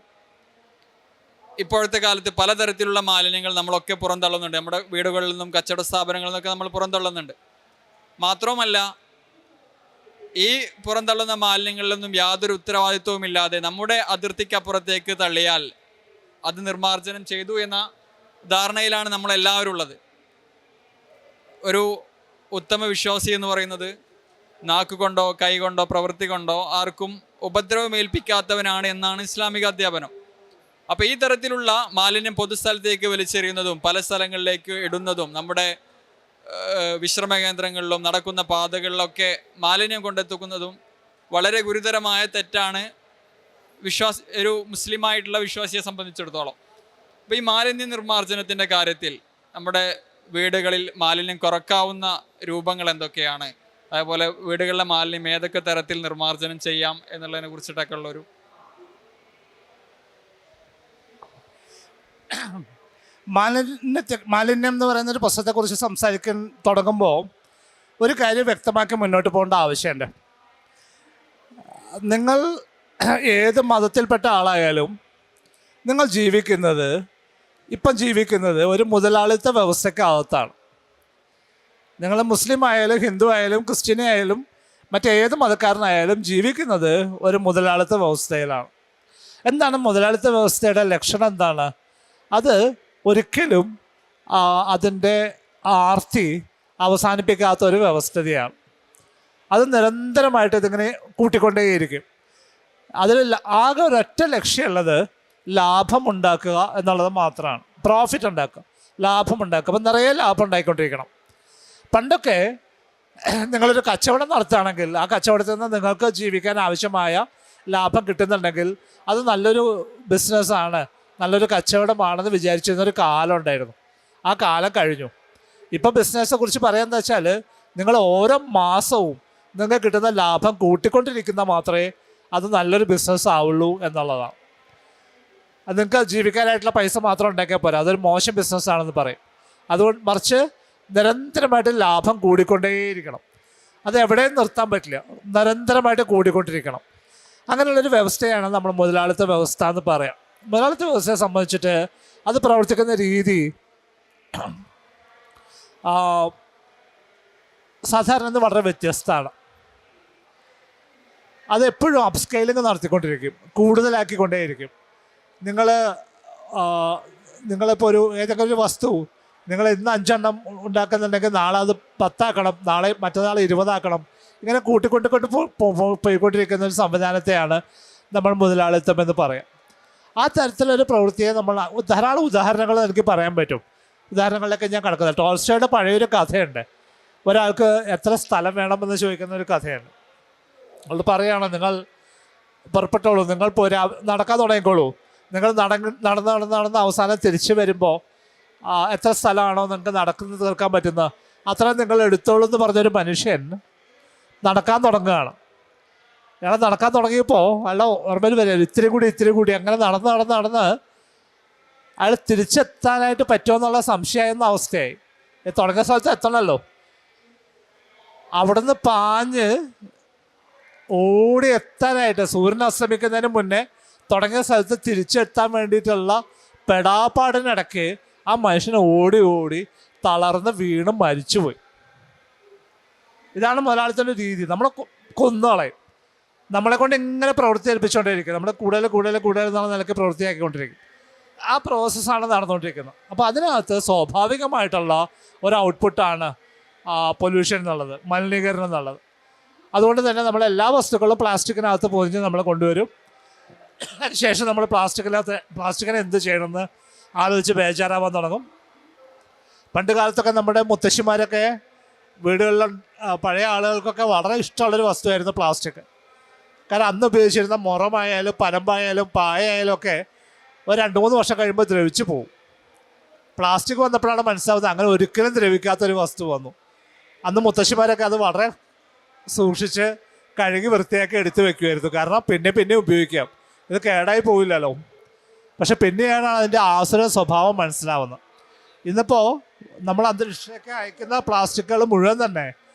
ഇപ്പോഴത്തെ കാലത്ത് പലതരത്തിലുള്ള മാലിന്യങ്ങൾ നമ്മളൊക്കെ പുറന്തള്ളുന്നുണ്ട്. നമ്മുടെ വീടുകളിൽ നിന്നും കച്ചവട സ്ഥാപനങ്ങളിൽ നിന്നൊക്കെ നമ്മൾ പുറന്തള്ളുന്നുണ്ട്. മാത്രവുമല്ല, ഈ പുറന്തള്ളുന്ന മാലിന്യങ്ങളിലൊന്നും യാതൊരു ഉത്തരവാദിത്വവും ഇല്ലാതെ നമ്മുടെ അതിർത്തിക്കപ്പുറത്തേക്ക് തള്ളിയാൽ അത് നിർമ്മാർജ്ജനം ചെയ്തു എന്ന ധാരണയിലാണ് നമ്മളെല്ലാവരും ഉള്ളത്. ഒരു ഉത്തമ വിശ്വാസി എന്ന് പറയുന്നത് നാക്കുകൊണ്ടോ കൈകൊണ്ടോ പ്രവൃത്തി കൊണ്ടോ ആർക്കും ഉപദ്രവമേൽപ്പിക്കാത്തവനാണ് എന്നാണ് ഇസ്ലാമിക അധ്യാപനം. അപ്പോൾ ഈ തരത്തിലുള്ള മാലിന്യം പൊതുസ്ഥലത്തേക്ക് വലിച്ചെറിയുന്നതും പല സ്ഥലങ്ങളിലേക്ക് ഇടുന്നതും നമ്മുടെ വിശ്രമ കേന്ദ്രങ്ങളിലും നടക്കുന്ന പാതകളിലൊക്കെ മാലിന്യം കൊണ്ടെത്തിക്കുന്നതും വളരെ ഗുരുതരമായ തെറ്റാണ് ഒരു മുസ്ലിമായിട്ടുള്ള വിശ്വാസിയെ സംബന്ധിച്ചിടത്തോളം. അപ്പോൾ ഈ മാലിന്യ നിർമ്മാർജ്ജനത്തിൻ്റെ കാര്യത്തിൽ നമ്മുടെ വീടുകളിൽ മാലിന്യം കുറക്കാവുന്ന രൂപങ്ങൾ എന്തൊക്കെയാണ്, അതേപോലെ വീടുകളിലെ മാലിന്യം ഏതൊക്കെ തരത്തിൽ നിർമ്മാർജ്ജനം ചെയ്യാം എന്നുള്ളതിനെ കുറിച്ചിട്ടൊക്കെ ഉള്ളൊരു മാലിന്യം എന്ന് പറയുന്നൊരു പ്രശ്നത്തെക്കുറിച്ച് സംസാരിക്കാൻ തുടങ്ങുമ്പോൾ ഒരു കാര്യം വ്യക്തമാക്കി മുന്നോട്ട് പോകേണ്ട ആവശ്യമുണ്ട്. നിങ്ങൾ ഏത് മതത്തിൽപ്പെട്ട ആളായാലും നിങ്ങൾ ഇപ്പം ജീവിക്കുന്നത് ഒരു മുതലാളിത്ത വ്യവസ്ഥയ്ക്കകത്താണ്. നിങ്ങൾ മുസ്ലിം ആയാലും ഹിന്ദു ആയാലും ക്രിസ്ത്യനി ആയാലും മറ്റേത് മതക്കാരനായാലും ജീവിക്കുന്നത് ഒരു മുതലാളിത്ത വ്യവസ്ഥയിലാണ്. എന്താണ് മുതലാളിത്ത വ്യവസ്ഥയുടെ ലക്ഷണം എന്താണ്? അത് ഒരിക്കലും അതിൻ്റെ ആർത്തി അവസാനിപ്പിക്കാത്ത ഒരു വ്യവസ്ഥതയാണ്. അത് നിരന്തരമായിട്ട് ഇതിങ്ങനെ കൂട്ടിക്കൊണ്ടേയിരിക്കും. അതിൽ ആകെ ഒരൊറ്റ ലക്ഷ്യമുള്ളത് ലാഭം ഉണ്ടാക്കുക എന്നുള്ളത് മാത്രമാണ്. പ്രോഫിറ്റ് ഉണ്ടാക്കുക, ലാഭം ഉണ്ടാക്കുക. അപ്പം നിറയെ ലാഭം ഉണ്ടായിക്കൊണ്ടിരിക്കണം. പണ്ടൊക്കെ നിങ്ങളൊരു കച്ചവടം നടത്തുകയാണെങ്കിൽ ആ കച്ചവടത്തിൽ നിന്ന് നിങ്ങൾക്ക് ജീവിക്കാൻ ആവശ്യമായ ലാഭം കിട്ടുന്നുണ്ടെങ്കിൽ അത് നല്ലൊരു ബിസിനസ്സാണ്, നല്ലൊരു കച്ചവടമാണെന്ന് വിചാരിച്ചിരുന്നൊരു കാലം ഉണ്ടായിരുന്നു. ആ കാലം കഴിഞ്ഞു. ഇപ്പോൾ ബിസിനസ്സിനെ കുറിച്ച് പറയാമെന്ന് വെച്ചാൽ നിങ്ങൾ ഓരോ മാസവും നിങ്ങൾക്ക് കിട്ടുന്ന ലാഭം കൂട്ടിക്കൊണ്ടിരിക്കുന്ന മാത്രമേ അത് നല്ലൊരു ബിസിനസ് ആവുള്ളൂ എന്നുള്ളതാണ്. അത് നിങ്ങൾക്ക് ജീവിക്കാനായിട്ടുള്ള പൈസ മാത്രം ഉണ്ടാക്കിയാൽ പോരാ, അതൊരു മോശം ബിസിനസ്സാണെന്ന് പറയും. അതുകൊണ്ട് മറിച്ച് നിരന്തരമായിട്ട് ലാഭം കൂടിക്കൊണ്ടേയിരിക്കണം. അത് എവിടെയും നിർത്താൻ പറ്റില്ല, നിരന്തരമായിട്ട് കൂടിക്കൊണ്ടിരിക്കണം. അങ്ങനെയുള്ളൊരു വ്യവസ്ഥയാണ് നമ്മൾ മുതലാളിത്ത വ്യവസ്ഥ എന്ന് പറയാം. മുതലാളിത്ത വ്യവസ്ഥയെ സംബന്ധിച്ചിട്ട് അത് പ്രവർത്തിക്കുന്ന രീതി സാധാരണ വളരെ വ്യത്യസ്തമാണ്. അതെപ്പോഴും അപ്സ്കെയിലിംഗ് നടത്തിക്കൊണ്ടിരിക്കും, കൂടുതലാക്കിക്കൊണ്ടേയിരിക്കും. നിങ്ങളിപ്പോൾ ഏതെങ്കിലും ഒരു വസ്തു നിങ്ങൾ ഇന്ന് 5 എണ്ണം ഉണ്ടാക്കുന്നുണ്ടെങ്കിൽ നാളെ അത് 10 ആക്കണം, നാളെ മറ്റന്നാൾ 20 ആക്കണം. ഇങ്ങനെ കൂട്ടിക്കൊണ്ടിക്കൊണ്ട് പോയിക്കൊണ്ടിരിക്കുന്ന ഒരു സംവിധാനത്തെയാണ് നമ്മൾ മുതലാളിത്തം എന്ന് പറയാം. ആ തരത്തിലൊരു പ്രവൃത്തിയെ നമ്മൾ ധാരാളം ഉദാഹരണങ്ങൾ എനിക്ക് പറയാൻ പറ്റും. ഉദാഹരണങ്ങളിലൊക്കെ ഞാൻ കിടക്കുന്നത് ടോൾസ്റ്റോയുടെ പഴയൊരു കഥയുണ്ട്. ഒരാൾക്ക് എത്ര സ്ഥലം വേണമെന്ന് ചോദിക്കുന്ന ഒരു കഥയാണ്. അവൾ പറയുകയാണ്, നിങ്ങൾ പുറപ്പെട്ടോളൂ, നിങ്ങൾ നടക്കാൻ തുടങ്ങിക്കോളൂ. നിങ്ങൾ നടന്ന് അവസാനം തിരിച്ചു വരുമ്പോൾ എത്ര സ്ഥലമാണോ നിങ്ങൾക്ക് നടക്കുന്നത് തീർക്കാൻ പറ്റുന്നത് അത്രയും നിങ്ങൾ എടുത്തോളൂ എന്ന് പറഞ്ഞൊരു മനുഷ്യൻ നടക്കാൻ തുടങ്ങുകയാണ്. അയാൾ നടക്കാൻ തുടങ്ങിയപ്പോൾ അയാളുടെ ഓർമ്മയിൽ വരിക ഇത്തിരി കൂടി അങ്ങനെ നടന്ന് അയാൾ തിരിച്ചെത്താനായിട്ട് പറ്റുമെന്നുള്ള സംശയമായിരുന്ന അവസ്ഥയായി. തുടങ്ങിയ സ്ഥലത്ത് എത്തണമല്ലോ. അവിടുന്ന് പാഞ്ഞ് ഓടി എത്താനായിട്ട് സൂര്യൻ അസ്തമിക്കുന്നതിന് മുന്നേ തുടങ്ങിയ സ്ഥലത്ത് തിരിച്ചെത്താൻ വേണ്ടിയിട്ടുള്ള പെടാപ്പാടിനിടയ്ക്ക് ആ മനുഷ്യനെ ഓടി തളർന്ന് വീണ് മരിച്ചുപോയി. ഇതാണ് മുതലാളിത്തത്തിൻ്റെ രീതി. നമ്മളെ കൊന്നുകളയും, നമ്മളെ കൊണ്ട് ഇങ്ങനെ പ്രവൃത്തി ഏൽപ്പിച്ചുകൊണ്ടിരിക്കും, നമ്മൾ കൂടുതൽ എന്നുള്ള നിലയ്ക്ക് പ്രവൃത്തിയാക്കിക്കൊണ്ടിരിക്കും. ആ പ്രോസസ്സാണ് നടന്നുകൊണ്ടിരിക്കുന്നത്. അപ്പോൾ അതിനകത്ത് സ്വാഭാവികമായിട്ടുള്ള ഒരു ഔട്ട്പുട്ടാണ് പൊല്യൂഷൻ എന്നുള്ളത്, മലിനീകരണം എന്നുള്ളത്. അതുകൊണ്ട് തന്നെ നമ്മളെല്ലാ വസ്തുക്കളും പ്ലാസ്റ്റിക്കിനകത്ത് പൊതിഞ്ഞ് നമ്മൾ കൊണ്ടുവരും. അതിനുശേഷം നമ്മൾ പ്ലാസ്റ്റിക്കിനെ എന്ത് ചെയ്യണമെന്ന് ആലോചിച്ച് ബേജാറാവാൻ തുടങ്ങും. പണ്ട് കാലത്തൊക്കെ നമ്മുടെ മുത്തശ്ശിമാരൊക്കെ വീടുകളിൽ പഴയ ആളുകൾക്കൊക്കെ വളരെ ഇഷ്ടമുള്ളൊരു വസ്തുവായിരുന്നു പ്ലാസ്റ്റിക്. കാരണം അന്ന് ഉപയോഗിച്ചിരുന്ന മുറമായാലും പനമ്പായാലും പായായാലും ഒക്കെ ഒരു 2-3 വർഷം കഴിയുമ്പോൾ ദ്രവിച്ചു പോകും. പ്ലാസ്റ്റിക് വന്നപ്പോഴാണ് മനസ്സിലാവുന്നത് അങ്ങനെ ഒരിക്കലും ദ്രവിക്കാത്തൊരു വസ്തു വന്നു. അന്ന് മുത്തശ്ശിമാരൊക്കെ അത് വളരെ സൂക്ഷിച്ച് കഴുകി വൃത്തിയാക്കി എടുത്തു വെക്കുമായിരുന്നു. കാരണം പിന്നെ ഉപയോഗിക്കാം, ഇത് കേടായി പോവില്ലല്ലോ. പക്ഷെ പിന്നെയാണ് അതിൻ്റെ ആസുര സ്വഭാവം മനസ്സിലാവുന്നത്. ഇന്നിപ്പോൾ നമ്മൾ അന്തരീക്ഷത്തിലേക്ക് അയക്കുന്ന പ്ലാസ്റ്റിക്കുകൾ മുഴുവൻ തന്നെ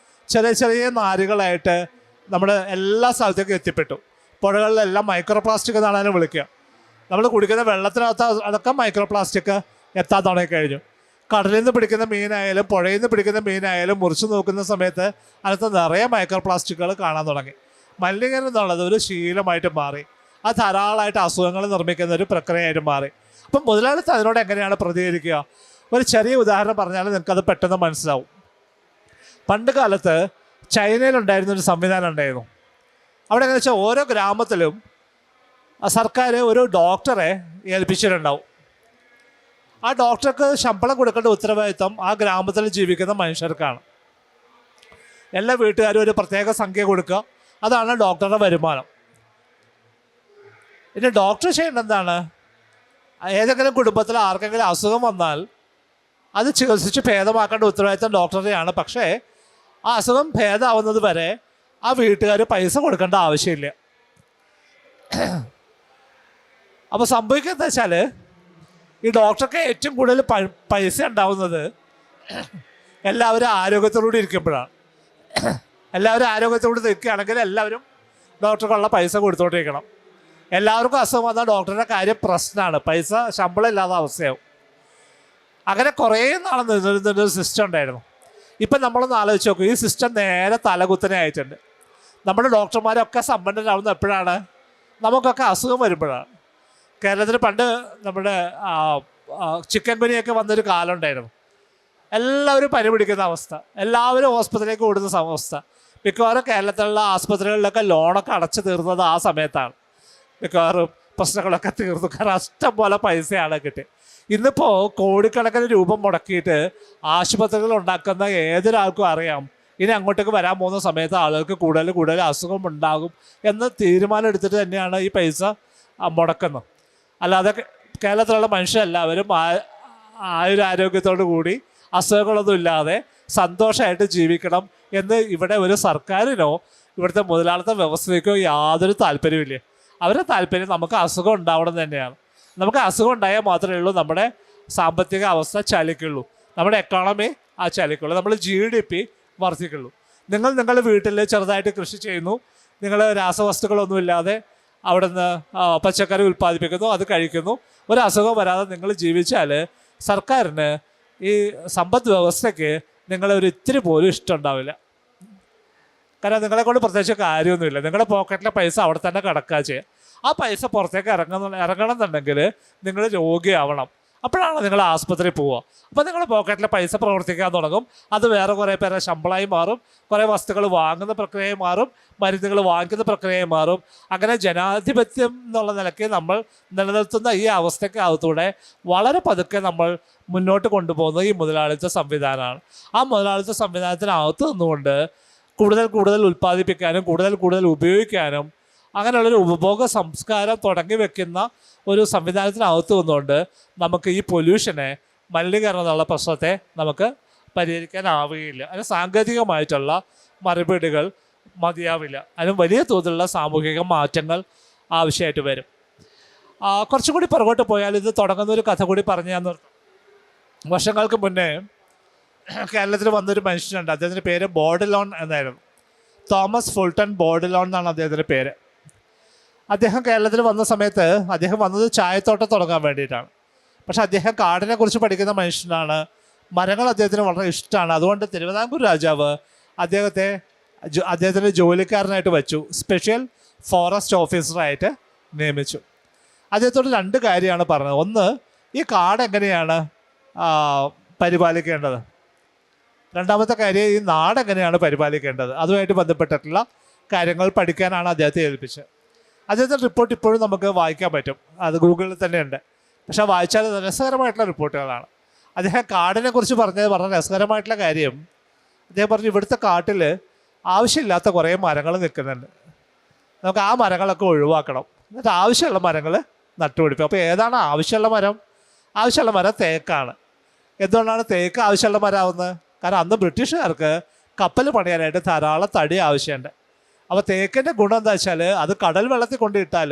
ചെറിയ നാരുകളായിട്ട് നമ്മുടെ എല്ലാ സ്ഥലത്തേക്കും എത്തിപ്പെട്ടു. പുഴകളിലെല്ലാം മൈക്രോ പ്ലാസ്റ്റിക് എന്നാണ് അതിനെ വിളിക്കുക. നമ്മൾ കുടിക്കുന്ന വെള്ളത്തിനകത്ത് അതൊക്കെ മൈക്രോ പ്ലാസ്റ്റിക് എത്താൻ തുടങ്ങിക്കഴിഞ്ഞു. കടലിൽ നിന്ന് പിടിക്കുന്ന മീനായാലും പുഴയിൽ നിന്ന് പിടിക്കുന്ന മീനായാലും മുറിച്ച് നോക്കുന്ന സമയത്ത് അതിനകത്ത് നിറയെ മൈക്രോ പ്ലാസ്റ്റിക്കുകൾ കാണാൻ തുടങ്ങി. മലിനീകരണം എന്നുള്ളത് ഒരു ശീലമായിട്ട് മാറി. അത് ധാരാളമായിട്ട് അസുഖങ്ങൾ നിർമ്മിക്കുന്ന ഒരു പ്രക്രിയയായിട്ട് മാറി. അപ്പം മുതലാളിത്തം അതിനോട് എങ്ങനെയാണ് പ്രതികരിക്കുക? ഒരു ചെറിയ ഉദാഹരണം പറഞ്ഞാൽ നിങ്ങൾക്കത് പെട്ടെന്ന് മനസ്സിലാവും. പണ്ട് കാലത്ത് ചൈനയിലുണ്ടായിരുന്നൊരു സംവിധാനം ഉണ്ടായിരുന്നു. അവിടെ എങ്ങനെയാ വെച്ചാൽ ഓരോ ഗ്രാമത്തിലും സർക്കാർ ഒരു ഡോക്ടറെ ഏൽപ്പിച്ചിട്ടുണ്ടാവും. ആ ഡോക്ടർക്ക് ശമ്പളം കൊടുക്കേണ്ട ഉത്തരവാദിത്വം ആ ഗ്രാമത്തിൽ ജീവിക്കുന്ന മനുഷ്യർക്കാണ്. എല്ലാ വീട്ടുകാരും ഒരു പ്രത്യേക സംഖ്യ കൊടുക്കുക, അതാണ് ഡോക്ടറുടെ വരുമാനം. ഇനി ഡോക്ടർ ചെയ്യേണ്ടത് എന്താണ്? ഏതെങ്കിലും കുടുംബത്തിൽ ആർക്കെങ്കിലും അസുഖം വന്നാൽ അത് ചികിത്സിച്ച് ഭേദമാക്കേണ്ട ഉത്തരവാദിത്വം ഡോക്ടറുടെയാണ്. പക്ഷേ ആ അസുഖം ഭേദമാവുന്നത് വരെ ആ വീട്ടുകാർ പൈസ കൊടുക്കേണ്ട ആവശ്യമില്ല. അപ്പോൾ സംഭവിക്കുന്നത് വെച്ചാൽ ഈ ഡോക്ടർക്ക് ഏറ്റവും കൂടുതൽ പൈസ ഉണ്ടാവുന്നത് എല്ലാവരും ആരോഗ്യത്തോടുകൂടി ഇരിക്കുമ്പോഴാണ്. എല്ലാവരും ആരോഗ്യത്തോട് നിൽക്കുകയാണെങ്കിൽ എല്ലാവരും ഡോക്ടർക്കുള്ള പൈസ കൊടുത്തോണ്ടിരിക്കണം. എല്ലാവർക്കും അസുഖം വന്നാൽ ഡോക്ടറുടെ കാര്യം പ്രശ്നമാണ്, പൈസ ശമ്പളം ഇല്ലാത്ത അവസ്ഥയാവും. അങ്ങനെ കുറേ നാൾ നിന്നിരുന്നൊരു സിസ്റ്റം ഉണ്ടായിരുന്നു. ഇപ്പം നമ്മളൊന്ന് ആലോചിച്ച് നോക്കും, ഈ സിസ്റ്റം നേരെ തലകുത്തനെ ആയിട്ടുണ്ട്. നമ്മുടെ ഡോക്ടർമാരൊക്കെ സമ്പന്നരാകുന്നത് എപ്പോഴാണ്? നമുക്കൊക്കെ അസുഖം വരുമ്പോഴാണ്. കേരളത്തിൽ പണ്ട് നമ്മുടെ ചിക്കൻ ഗുനിയൊക്കെ വന്നൊരു കാലം ഉണ്ടായിരുന്നു. എല്ലാവരും പനി പിടിക്കുന്ന അവസ്ഥ, എല്ലാവരും ഹോസ്പിറ്റലിലേക്ക് ഓടുന്ന അവസ്ഥ. മിക്കവാറും കേരളത്തിലുള്ള ആസ്പത്രികളിലൊക്കെ ലോണൊക്കെ അടച്ചു തീർന്നത് ആ സമയത്താണ്. മിക്കവാറും പ്രശ്നങ്ങളൊക്കെ തീർന്നു, കാരണം ഇഷ്ടം പോലെ പൈസയാണ് കിട്ടി. ഇന്നിപ്പോൾ കോടിക്കണക്കിന് രൂപ മുടക്കിയിട്ട് ആശുപത്രികൾ ഉണ്ടാക്കുന്ന ഏതൊരാൾക്കും അറിയാം ഇനി അങ്ങോട്ടേക്ക് വരാൻ പോകുന്ന സമയത്ത് ആളുകൾക്ക് കൂടുതൽ കൂടുതൽ അസുഖം ഉണ്ടാകും എന്ന് തീരുമാനം എടുത്തിട്ട് തന്നെയാണ് ഈ പൈസ മുടക്കുന്നത്. അല്ലാതെ കേരളത്തിലുള്ള മനുഷ്യരെല്ലാവരും ആയുരാരോഗ്യത്തോടു കൂടി അസുഖങ്ങളൊന്നും ഇല്ലാതെ സന്തോഷമായിട്ട് ജീവിക്കണം എന്ന് ഇവിടെ ഒരു സർക്കാരിനോ ഇവിടുത്തെ മുതലാളിത്ത വ്യവസ്ഥയ്ക്കോ യാതൊരു താല്പര്യമില്ല. അവരുടെ താല്പര്യം നമുക്ക് അസുഖം ഉണ്ടാവണം തന്നെയാണ്. നമുക്ക് അസുഖം ഉണ്ടായാൽ മാത്രമേ ഉള്ളൂ നമ്മുടെ സാമ്പത്തിക അവസ്ഥ ചലിക്കുള്ളൂ, നമ്മുടെ എക്കോണമി ചലിക്കുള്ളൂ, നമ്മൾ GDP വർദ്ധിക്കുള്ളൂ. നിങ്ങളുടെ വീട്ടിൽ ചെറുതായിട്ട് കൃഷി ചെയ്യുന്നു, നിങ്ങൾ രാസവസ്തുക്കളൊന്നുമില്ലാതെ അവിടെ നിന്ന് പച്ചക്കറി ഉൽപ്പാദിപ്പിക്കുന്നു, അത് കഴിക്കുന്നു, ഒരു അസുഖം വരാതെ നിങ്ങൾ ജീവിച്ചാൽ സർക്കാരിന് ഈ സമ്പദ് വ്യവസ്ഥയ്ക്ക് നിങ്ങളെ ഇത്തിരി പോലും ഇഷ്ടമുണ്ടാവില്ല. കാരണം നിങ്ങളെ കൊണ്ട് പ്രത്യേകിച്ച് കാര്യമൊന്നുമില്ല. നിങ്ങളുടെ പോക്കറ്റിലെ പൈസ അവിടെ തന്നെ കിടക്കുക ചെയ്യുക. ആ പൈസ പുറത്തേക്ക് ഇറങ്ങണം എന്നുണ്ടെങ്കിൽ നിങ്ങൾ രോഗിയാവണം. അപ്പോഴാണ് നിങ്ങൾ ആസ്പത്രിയിൽ പോവുക. അപ്പോൾ നിങ്ങളുടെ പോക്കറ്റിലെ പൈസ പ്രവർത്തിക്കാൻ തുടങ്ങും. അത് വേറെ കുറേ പേരെ ശമ്പളമായി മാറും, കുറേ വസ്തുക്കൾ വാങ്ങുന്ന പ്രക്രിയയായി മാറും, മരുന്നുകൾ വാങ്ങിക്കുന്ന പ്രക്രിയയായി മാറും. അങ്ങനെ ജനാധിപത്യം എന്നുള്ള നിലയ്ക്ക് നമ്മൾ നിലനിർത്തുന്ന ഈ അവസ്ഥയ്ക്കകത്തൂടെ വളരെ പതുക്കെ നമ്മൾ മുന്നോട്ട് കൊണ്ടുപോകുന്നത് ഈ മുതലാളിത്ത സംവിധാനമാണ്. ആ മുതലാളിത്ത സംവിധാനത്തിനകത്ത് നിന്നുകൊണ്ട് കൂടുതൽ കൂടുതൽ ഉൽപ്പാദിപ്പിക്കാനും കൂടുതൽ കൂടുതൽ ഉപയോഗിക്കാനും അങ്ങനെയുള്ളൊരു ഉപഭോഗ സംസ്കാരം തുടങ്ങി വെക്കുന്ന ഒരു സംവിധാനത്തിനകത്ത് നിന്നുകൊണ്ട് നമുക്ക് ഈ പൊല്യൂഷനെ, മലിനീകരണം എന്നുള്ള പ്രശ്നത്തെ നമുക്ക് പരിഹരിക്കാനാവുകയില്ല. അതിന് സാങ്കേതികമായിട്ടുള്ള മറുപടികൾ മതിയാവില്ല. അതിന് വലിയ തോതിലുള്ള സാമൂഹിക മാറ്റങ്ങൾ ആവശ്യമായിട്ട് വരും. കുറച്ചും കൂടി പുറകോട്ട് പോയാൽ ഇത് തുടങ്ങുന്നൊരു കഥ കൂടി പറഞ്ഞു ഞാൻ നിർത്തും. വർഷങ്ങൾക്ക് മുന്നേ കേരളത്തിൽ വന്നൊരു മനുഷ്യനുണ്ട്. അദ്ദേഹത്തിൻ്റെ പേര് ബോർഡലോൺ എന്നായിരുന്നു. തോമസ് ഫുൾട്ടൺ ബോർഡലോൺ എന്നാണ് അദ്ദേഹത്തിൻ്റെ പേര്. അദ്ദേഹം കേരളത്തിൽ വന്ന സമയത്ത് അദ്ദേഹം വന്നത് ചായത്തോട്ടം തുടങ്ങാൻ വേണ്ടിയിട്ടാണ്. പക്ഷേ അദ്ദേഹം കാടിനെ കുറിച്ച് പഠിക്കുന്ന മനുഷ്യനാണ്. മരങ്ങൾ അദ്ദേഹത്തിന് വളരെ ഇഷ്ടമാണ്. അതുകൊണ്ട് തിരുവിതാംകൂർ രാജാവ് അദ്ദേഹത്തിന് ജോലിക്കാരനായിട്ട് വെച്ചു, സ്പെഷ്യൽ ഫോറസ്റ്റ് ഓഫീസറായിട്ട് നിയമിച്ചു. അദ്ദേഹത്തോട് 2 കാര്യമാണ് പറഞ്ഞത്. ഒന്ന്, ഈ കാട് എങ്ങനെയാണ് പരിപാലിക്കേണ്ടത്. രണ്ടാമത്തെ കാര്യം, ഈ നാട് എങ്ങനെയാണ് പരിപാലിക്കേണ്ടത്. അതുമായിട്ട് ബന്ധപ്പെട്ടിട്ടുള്ള കാര്യങ്ങൾ പഠിക്കാനാണ് അദ്ദേഹത്തെ ഏൽപ്പിച്ചത്. അദ്ദേഹത്തിൻ്റെ റിപ്പോർട്ട് ഇപ്പോഴും നമുക്ക് വായിക്കാൻ പറ്റും, അത് ഗൂഗിളിൽ തന്നെ ഉണ്ട്. പക്ഷേ വായിച്ചാൽ രസകരമായിട്ടുള്ള റിപ്പോർട്ടുകളാണ്. അദ്ദേഹം കാടിനെ കുറിച്ച് പറഞ്ഞത് വളരെ രസകരമായിട്ടുള്ള കാര്യം, അദ്ദേഹം പറഞ്ഞു ഇവിടുത്തെ കാട്ടിൽ ആവശ്യമില്ലാത്ത കുറേ മരങ്ങൾ നിൽക്കുന്നുണ്ട്, നമുക്ക് ആ മരങ്ങളൊക്കെ ഒഴിവാക്കണം, എന്നിട്ട് ആവശ്യമുള്ള മരങ്ങൾ നട്ടുപിടിപ്പിക്കും. അപ്പോൾ ഏതാണ് ആവശ്യമുള്ള മരം? ആവശ്യമുള്ള മരം തേക്കാണ്. എന്തുകൊണ്ടാണ് തേക്ക് ആവശ്യമുള്ള മരമാവുന്നത്? കാരണം അന്ന് ബ്രിട്ടീഷുകാർക്ക് കപ്പൽ പണിയാനായിട്ട് ധാരാളം തടി ആവശ്യമുണ്ട്. അപ്പോൾ തേക്കിൻ്റെ ഗുണം എന്താ വെച്ചാൽ അത് കടൽ വെള്ളത്തിൽ കൊണ്ടിട്ടാൽ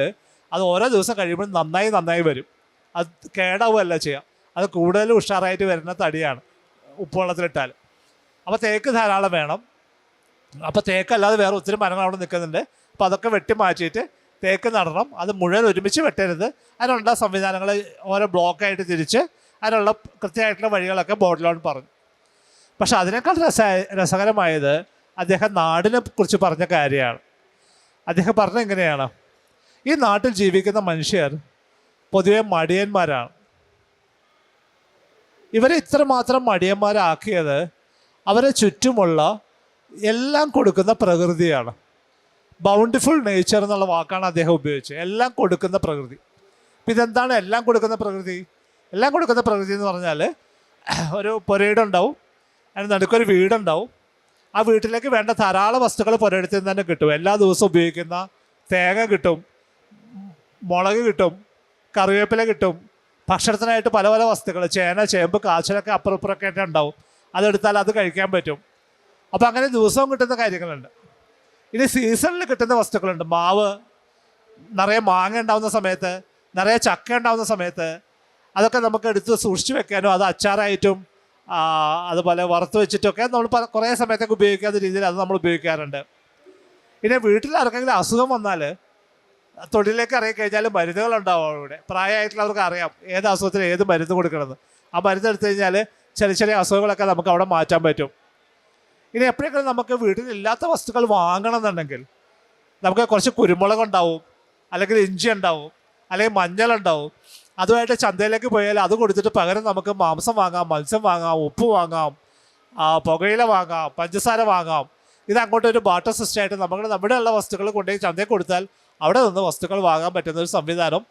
അത് ഓരോ ദിവസം കഴിയുമ്പോൾ നന്നായി വരും. അത് കേടാവുകയല്ല ചെയ്യുക, അത് കൂടുതൽ ഉഷാറായിട്ട് വരുന്ന തടിയാണ് ഉപ്പുവെള്ളത്തിലിട്ടാൽ. അപ്പോൾ തേക്ക് ധാരാളം വേണം. അപ്പോൾ തേക്കല്ലാതെ വേറെ ഒത്തിരി മരങ്ങൾ അവിടെ നിൽക്കുന്നുണ്ട്. അപ്പോൾ അതൊക്കെ വെട്ടി മാറ്റിയിട്ട് തേക്ക് നടണം. അത് മുഴുവൻ ഒരുമിച്ച് വെട്ടരുത്. അതിനുള്ള സംവിധാനങ്ങൾ ഓരോ ബ്ലോക്കായിട്ട് തിരിച്ച് അതിനുള്ള കൃത്യമായിട്ടുള്ള വഴികളൊക്കെ ബോർഡലോൺ പറഞ്ഞു. പക്ഷെ അതിനേക്കാൾ രസകരമായത് അദ്ദേഹം നാടിനെ കുറിച്ച് പറഞ്ഞ കാര്യമാണ്. അദ്ദേഹം പറഞ്ഞത് എങ്ങനെയാണ്? ഈ നാട്ടിൽ ജീവിക്കുന്ന മനുഷ്യർ പൊതുവെ മടിയന്മാരാണ്. ഇവരെ ഇത്രമാത്രം മടിയന്മാരാക്കിയത് അവരെ ചുറ്റുമുള്ള എല്ലാം കൊടുക്കുന്ന പ്രകൃതിയാണ്. ബൗണ്ടിഫുൾ നേച്ചർ എന്നുള്ള വാക്കാണ് അദ്ദേഹം ഉപയോഗിച്ചത്. എല്ലാം കൊടുക്കുന്ന പ്രകൃതി. അപ്പം ഇതെന്താണ് എല്ലാം കൊടുക്കുന്ന പ്രകൃതി? എല്ലാം കൊടുക്കുന്ന പ്രകൃതി എന്ന് പറഞ്ഞാൽ ഒരു പുരയിടുണ്ടാവും, അതിന് നടുക്കൊരു വീടുണ്ടാവും. ആ വീട്ടിലേക്ക് വേണ്ട ധാരാളം വസ്തുക്കൾ പുരയിടത്തിൽ നിന്ന് തന്നെ കിട്ടും. എല്ലാ ദിവസവും ഉപയോഗിക്കുന്ന തേങ്ങ കിട്ടും, മുളക് കിട്ടും, കറിവേപ്പില കിട്ടും, ഭക്ഷണത്തിനായിട്ട് പല പല വസ്തുക്കൾ, ചേന, ചേമ്പ്, കാച്ചിലൊക്കെ അപ്പുറപ്പുറമൊക്കെ ആയിട്ട് ഉണ്ടാവും. അതെടുത്താൽ അത് കഴിക്കാൻ പറ്റും. അപ്പോൾ അങ്ങനെ ദിവസവും കിട്ടുന്ന കാര്യങ്ങളുണ്ട്. ഇനി സീസണിൽ കിട്ടുന്ന വസ്തുക്കളുണ്ട്. മാവ് നിറയെ മാങ്ങ ഉണ്ടാവുന്ന സമയത്ത്, നിറയെ ചക്ക ഉണ്ടാവുന്ന സമയത്ത് അതൊക്കെ നമുക്ക് എടുത്ത് സൂക്ഷിച്ച് വെക്കാനും അത് അച്ചാറായിട്ടും അതുപോലെ വറുത്ത് വെച്ചിട്ടൊക്കെ നമ്മൾ കുറേ സമയത്തൊക്കെ ഉപയോഗിക്കാത്ത രീതിയിൽ അത് നമ്മൾ ഉപയോഗിക്കാറുണ്ട്. ഇനി വീട്ടിൽ ആർക്കെങ്കിലും അസുഖം വന്നാൽ തൊഴിലേക്ക് ഇറങ്ങിക്കഴിഞ്ഞാൽ മരുന്നുകളുണ്ടാവും. അവിടെ പ്രായമായിട്ടുള്ളവർക്ക് അറിയാം ഏത് അസുഖത്തിന് ഏത് മരുന്ന് കൊടുക്കണമെന്ന്. ആ മരുന്ന് എടുത്തു കഴിഞ്ഞാൽ ചെറിയ ചെറിയ അസുഖങ്ങളൊക്കെ നമുക്ക് അവിടെ മാറ്റാൻ പറ്റും. ഇനി എപ്പോഴെങ്കിലും നമുക്ക് വീട്ടിലില്ലാത്ത വസ്തുക്കൾ വാങ്ങണം എന്നുണ്ടെങ്കിൽ നമുക്ക് കുറച്ച് കുരുമുളക് ഉണ്ടാവും, അല്ലെങ്കിൽ ഇഞ്ചി ഉണ്ടാവും, അല്ലെങ്കിൽ മഞ്ഞളുണ്ടാവും. അതുമായിട്ട് ചന്തയിലേക്ക് പോയാൽ അത് കൊടുത്തിട്ട് പകരം നമുക്ക് മാംസം വാങ്ങാം, മത്സ്യം വാങ്ങാം, ഉപ്പ് വാങ്ങാം, പുകയില വാങ്ങാം, പഞ്ചസാര വാങ്ങാം. ഇത് അങ്ങോട്ട് ഒരു ബാർട്ടർ സിസ്റ്റമായിട്ട് നമ്മുടെ ഉള്ള വസ്തുക്കൾ കൊണ്ടുപോയി ചന്തയിൽ കൊടുത്താൽ അവിടെ നിന്ന് വസ്തുക്കൾ വാങ്ങാൻ പറ്റുന്ന ഒരു സംവിധാനം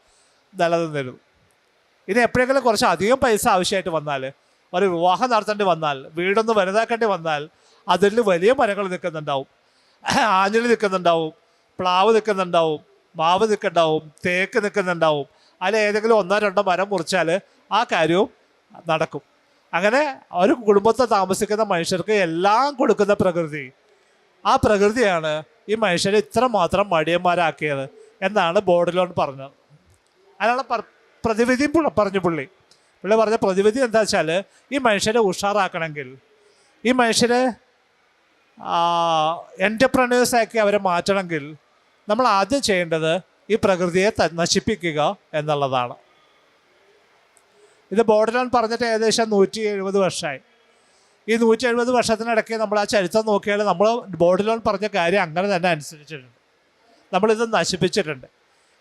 നിലനിന്നിരുന്നു. ഇനി എപ്പോഴെങ്കിലും കുറച്ച് അധികം പൈസ ആവശ്യമായിട്ട് വന്നാൽ, ഒരു വിവാഹം നടത്തേണ്ടി വന്നാൽ, വീടൊന്ന് വലുതാക്കേണ്ടി വന്നാൽ, അതിൽ വലിയ മരങ്ങൾ നിൽക്കുന്നുണ്ടാവും, ആഞ്ഞിലി നിൽക്കുന്നുണ്ടാവും, പ്ലാവ് നിൽക്കുന്നുണ്ടാവും, മാവ് നിൽക്കുന്നുണ്ടാവും, തേക്ക് നിൽക്കുന്നുണ്ടാവും. അതിൽ ഏതെങ്കിലും 1-2 മരം മുറിച്ചാൽ ആ കാര്യവും നടക്കും. അങ്ങനെ ഒരു കുടുംബത്തിൽ താമസിക്കുന്ന മനുഷ്യർക്ക് എല്ലാം കൊടുക്കുന്ന പ്രകൃതി, ആ പ്രകൃതിയാണ് ഈ മനുഷ്യരെ ഇത്രമാത്രം മടിയന്മാരാക്കിയത് എന്നാണ് ബോഡിലോൺ പറഞ്ഞത്. അതിനുള്ള പ്രതിവിധിയും പറഞ്ഞു പുള്ളി പറഞ്ഞ പ്രതിവിധി എന്താ വെച്ചാൽ, ഈ മനുഷ്യരെ ഉഷാറാക്കണമെങ്കിൽ, ഈ മനുഷ്യരെ എൻ്റർപ്രനേഴ്സാക്കി അവരെ മാറ്റണമെങ്കിൽ നമ്മൾ ആദ്യം ചെയ്യേണ്ടത് ഈ പ്രകൃതിയെ നശിപ്പിക്കുക എന്നുള്ളതാണ്. ഇത് ബോഡിലോൺ പറഞ്ഞിട്ട് ഏകദേശം 170 വർഷമായി. ഈ 170 വർഷത്തിനിടയ്ക്ക് നമ്മൾ ആ ചരിത്രം നോക്കിയാൽ നമ്മൾ ബോഡിലോൺ പറഞ്ഞ കാര്യം അങ്ങനെ തന്നെ അനുസരിച്ചിട്ടുണ്ട്. നമ്മളിത് നശിപ്പിച്ചിട്ടുണ്ട്.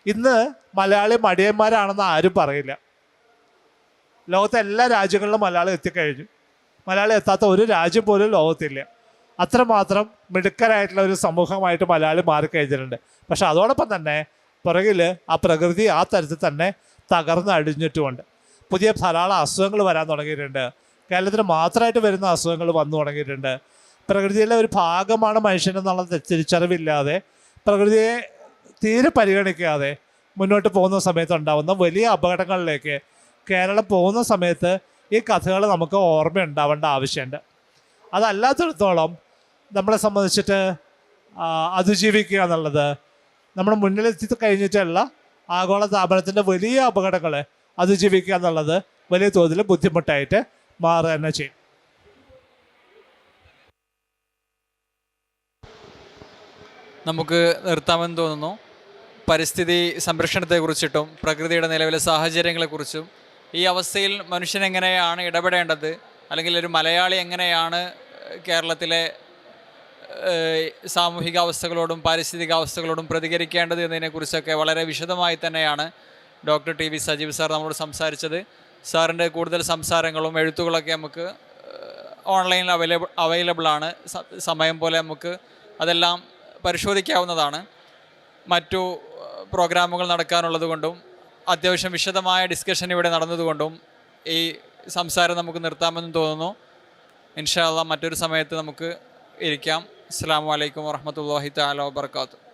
ഇന്ന് മലയാളി മടിയന്മാരാണെന്ന് ആരും പറയില്ല. ലോകത്തെ എല്ലാ രാജ്യങ്ങളിലും മലയാളം എത്തിക്കഴിഞ്ഞു. മലയാളം എത്താത്ത ഒരു രാജ്യം പോലും ലോകത്തില്ല. അത്രമാത്രം മിടുക്കരായിട്ടുള്ള ഒരു സമൂഹമായിട്ട് മലയാളി മാറിക്കഴിഞ്ഞിട്ടുണ്ട്. പക്ഷെ അതോടൊപ്പം തന്നെ പുറകിൽ ആ പ്രകൃതി ആ തരത്തിൽ തന്നെ തകർന്ന് അടിഞ്ഞിട്ടുമുണ്ട്. പുതിയ ധാരാളം അസുഖങ്ങൾ വരാൻ തുടങ്ങിയിട്ടുണ്ട്. കേരളത്തിന് മാത്രമായിട്ട് വരുന്ന അസുഖങ്ങൾ വന്നു തുടങ്ങിയിട്ടുണ്ട്. പ്രകൃതിയിലെ ഒരു ഭാഗമാണ് മനുഷ്യനെന്നുള്ള തിരിച്ചറിവില്ലാതെ, പ്രകൃതിയെ തീരെ പരിഗണിക്കാതെ മുന്നോട്ട് പോകുന്ന സമയത്ത് ഉണ്ടാകുന്ന വലിയ അപകടങ്ങളിലേക്ക് കേരളം പോകുന്ന സമയത്ത് ഈ കഥകൾ നമുക്ക് ഓർമ്മയുണ്ടാവേണ്ട ആവശ്യമുണ്ട്. അതല്ലാത്തിടത്തോളം നമ്മളെ സംബന്ധിച്ചിട്ട് അതിജീവിക്കുക എന്നുള്ളത്, നമ്മുടെ മുന്നിലെത്തി കഴിഞ്ഞിട്ടുള്ള ആഗോള താപനത്തിൻ്റെ വലിയ അപകടങ്ങളെ അതിജീവിക്കുക എന്നുള്ളത് വലിയ തോതിൽ ബുദ്ധിമുട്ടായിട്ട് മാറുക തന്നെ ചെയ്യും. നമുക്ക് നിർത്താമെന്ന് തോന്നുന്നു. പരിസ്ഥിതി സംരക്ഷണത്തെക്കുറിച്ചിട്ടും പ്രകൃതിയുടെ നിലവിലെ സാഹചര്യങ്ങളെക്കുറിച്ചും ഈ അവസ്ഥയിൽ മനുഷ്യൻ എങ്ങനെയാണ് ഇടപെടേണ്ടത്, അല്ലെങ്കിൽ ഒരു മലയാളി എങ്ങനെയാണ് കേരളത്തിലെ സാമൂഹിക അവസ്ഥകളോടും പാരിസ്ഥിതിക അവസ്ഥകളോടും പ്രതികരിക്കേണ്ടത് എന്നതിനെക്കുറിച്ചൊക്കെ വളരെ വിശദമായി തന്നെയാണ് doctor T V Sajeev sir നമ്മളോട് സംസാരിച്ചത്. സാറിൻ്റെ കൂടുതൽ സംസാരങ്ങളും എഴുത്തുകളൊക്കെ നമുക്ക് ഓൺലൈനിൽ അവൈലബിൾ ആണ്. സമയം പോലെ നമുക്ക് അതെല്ലാം പരിശോധിക്കാവുന്നതാണ്. മറ്റു പ്രോഗ്രാമുകൾ നടക്കാനുള്ളത് കൊണ്ടും അത്യാവശ്യം വിശദമായ ഡിസ്കഷൻ ഇവിടെ നടന്നതുകൊണ്ടും ഈ സംസാരം നമുക്ക് നിർത്താമെന്ന് തോന്നുന്നു. ഇൻഷാ അല്ലാഹ് മറ്റൊരു സമയത്ത് നമുക്ക് ഇരിക്കാം. അസ്സലാമു അലൈക്കും വറഹ്മത്തുള്ളാഹി തആല വബറകാതുഹു.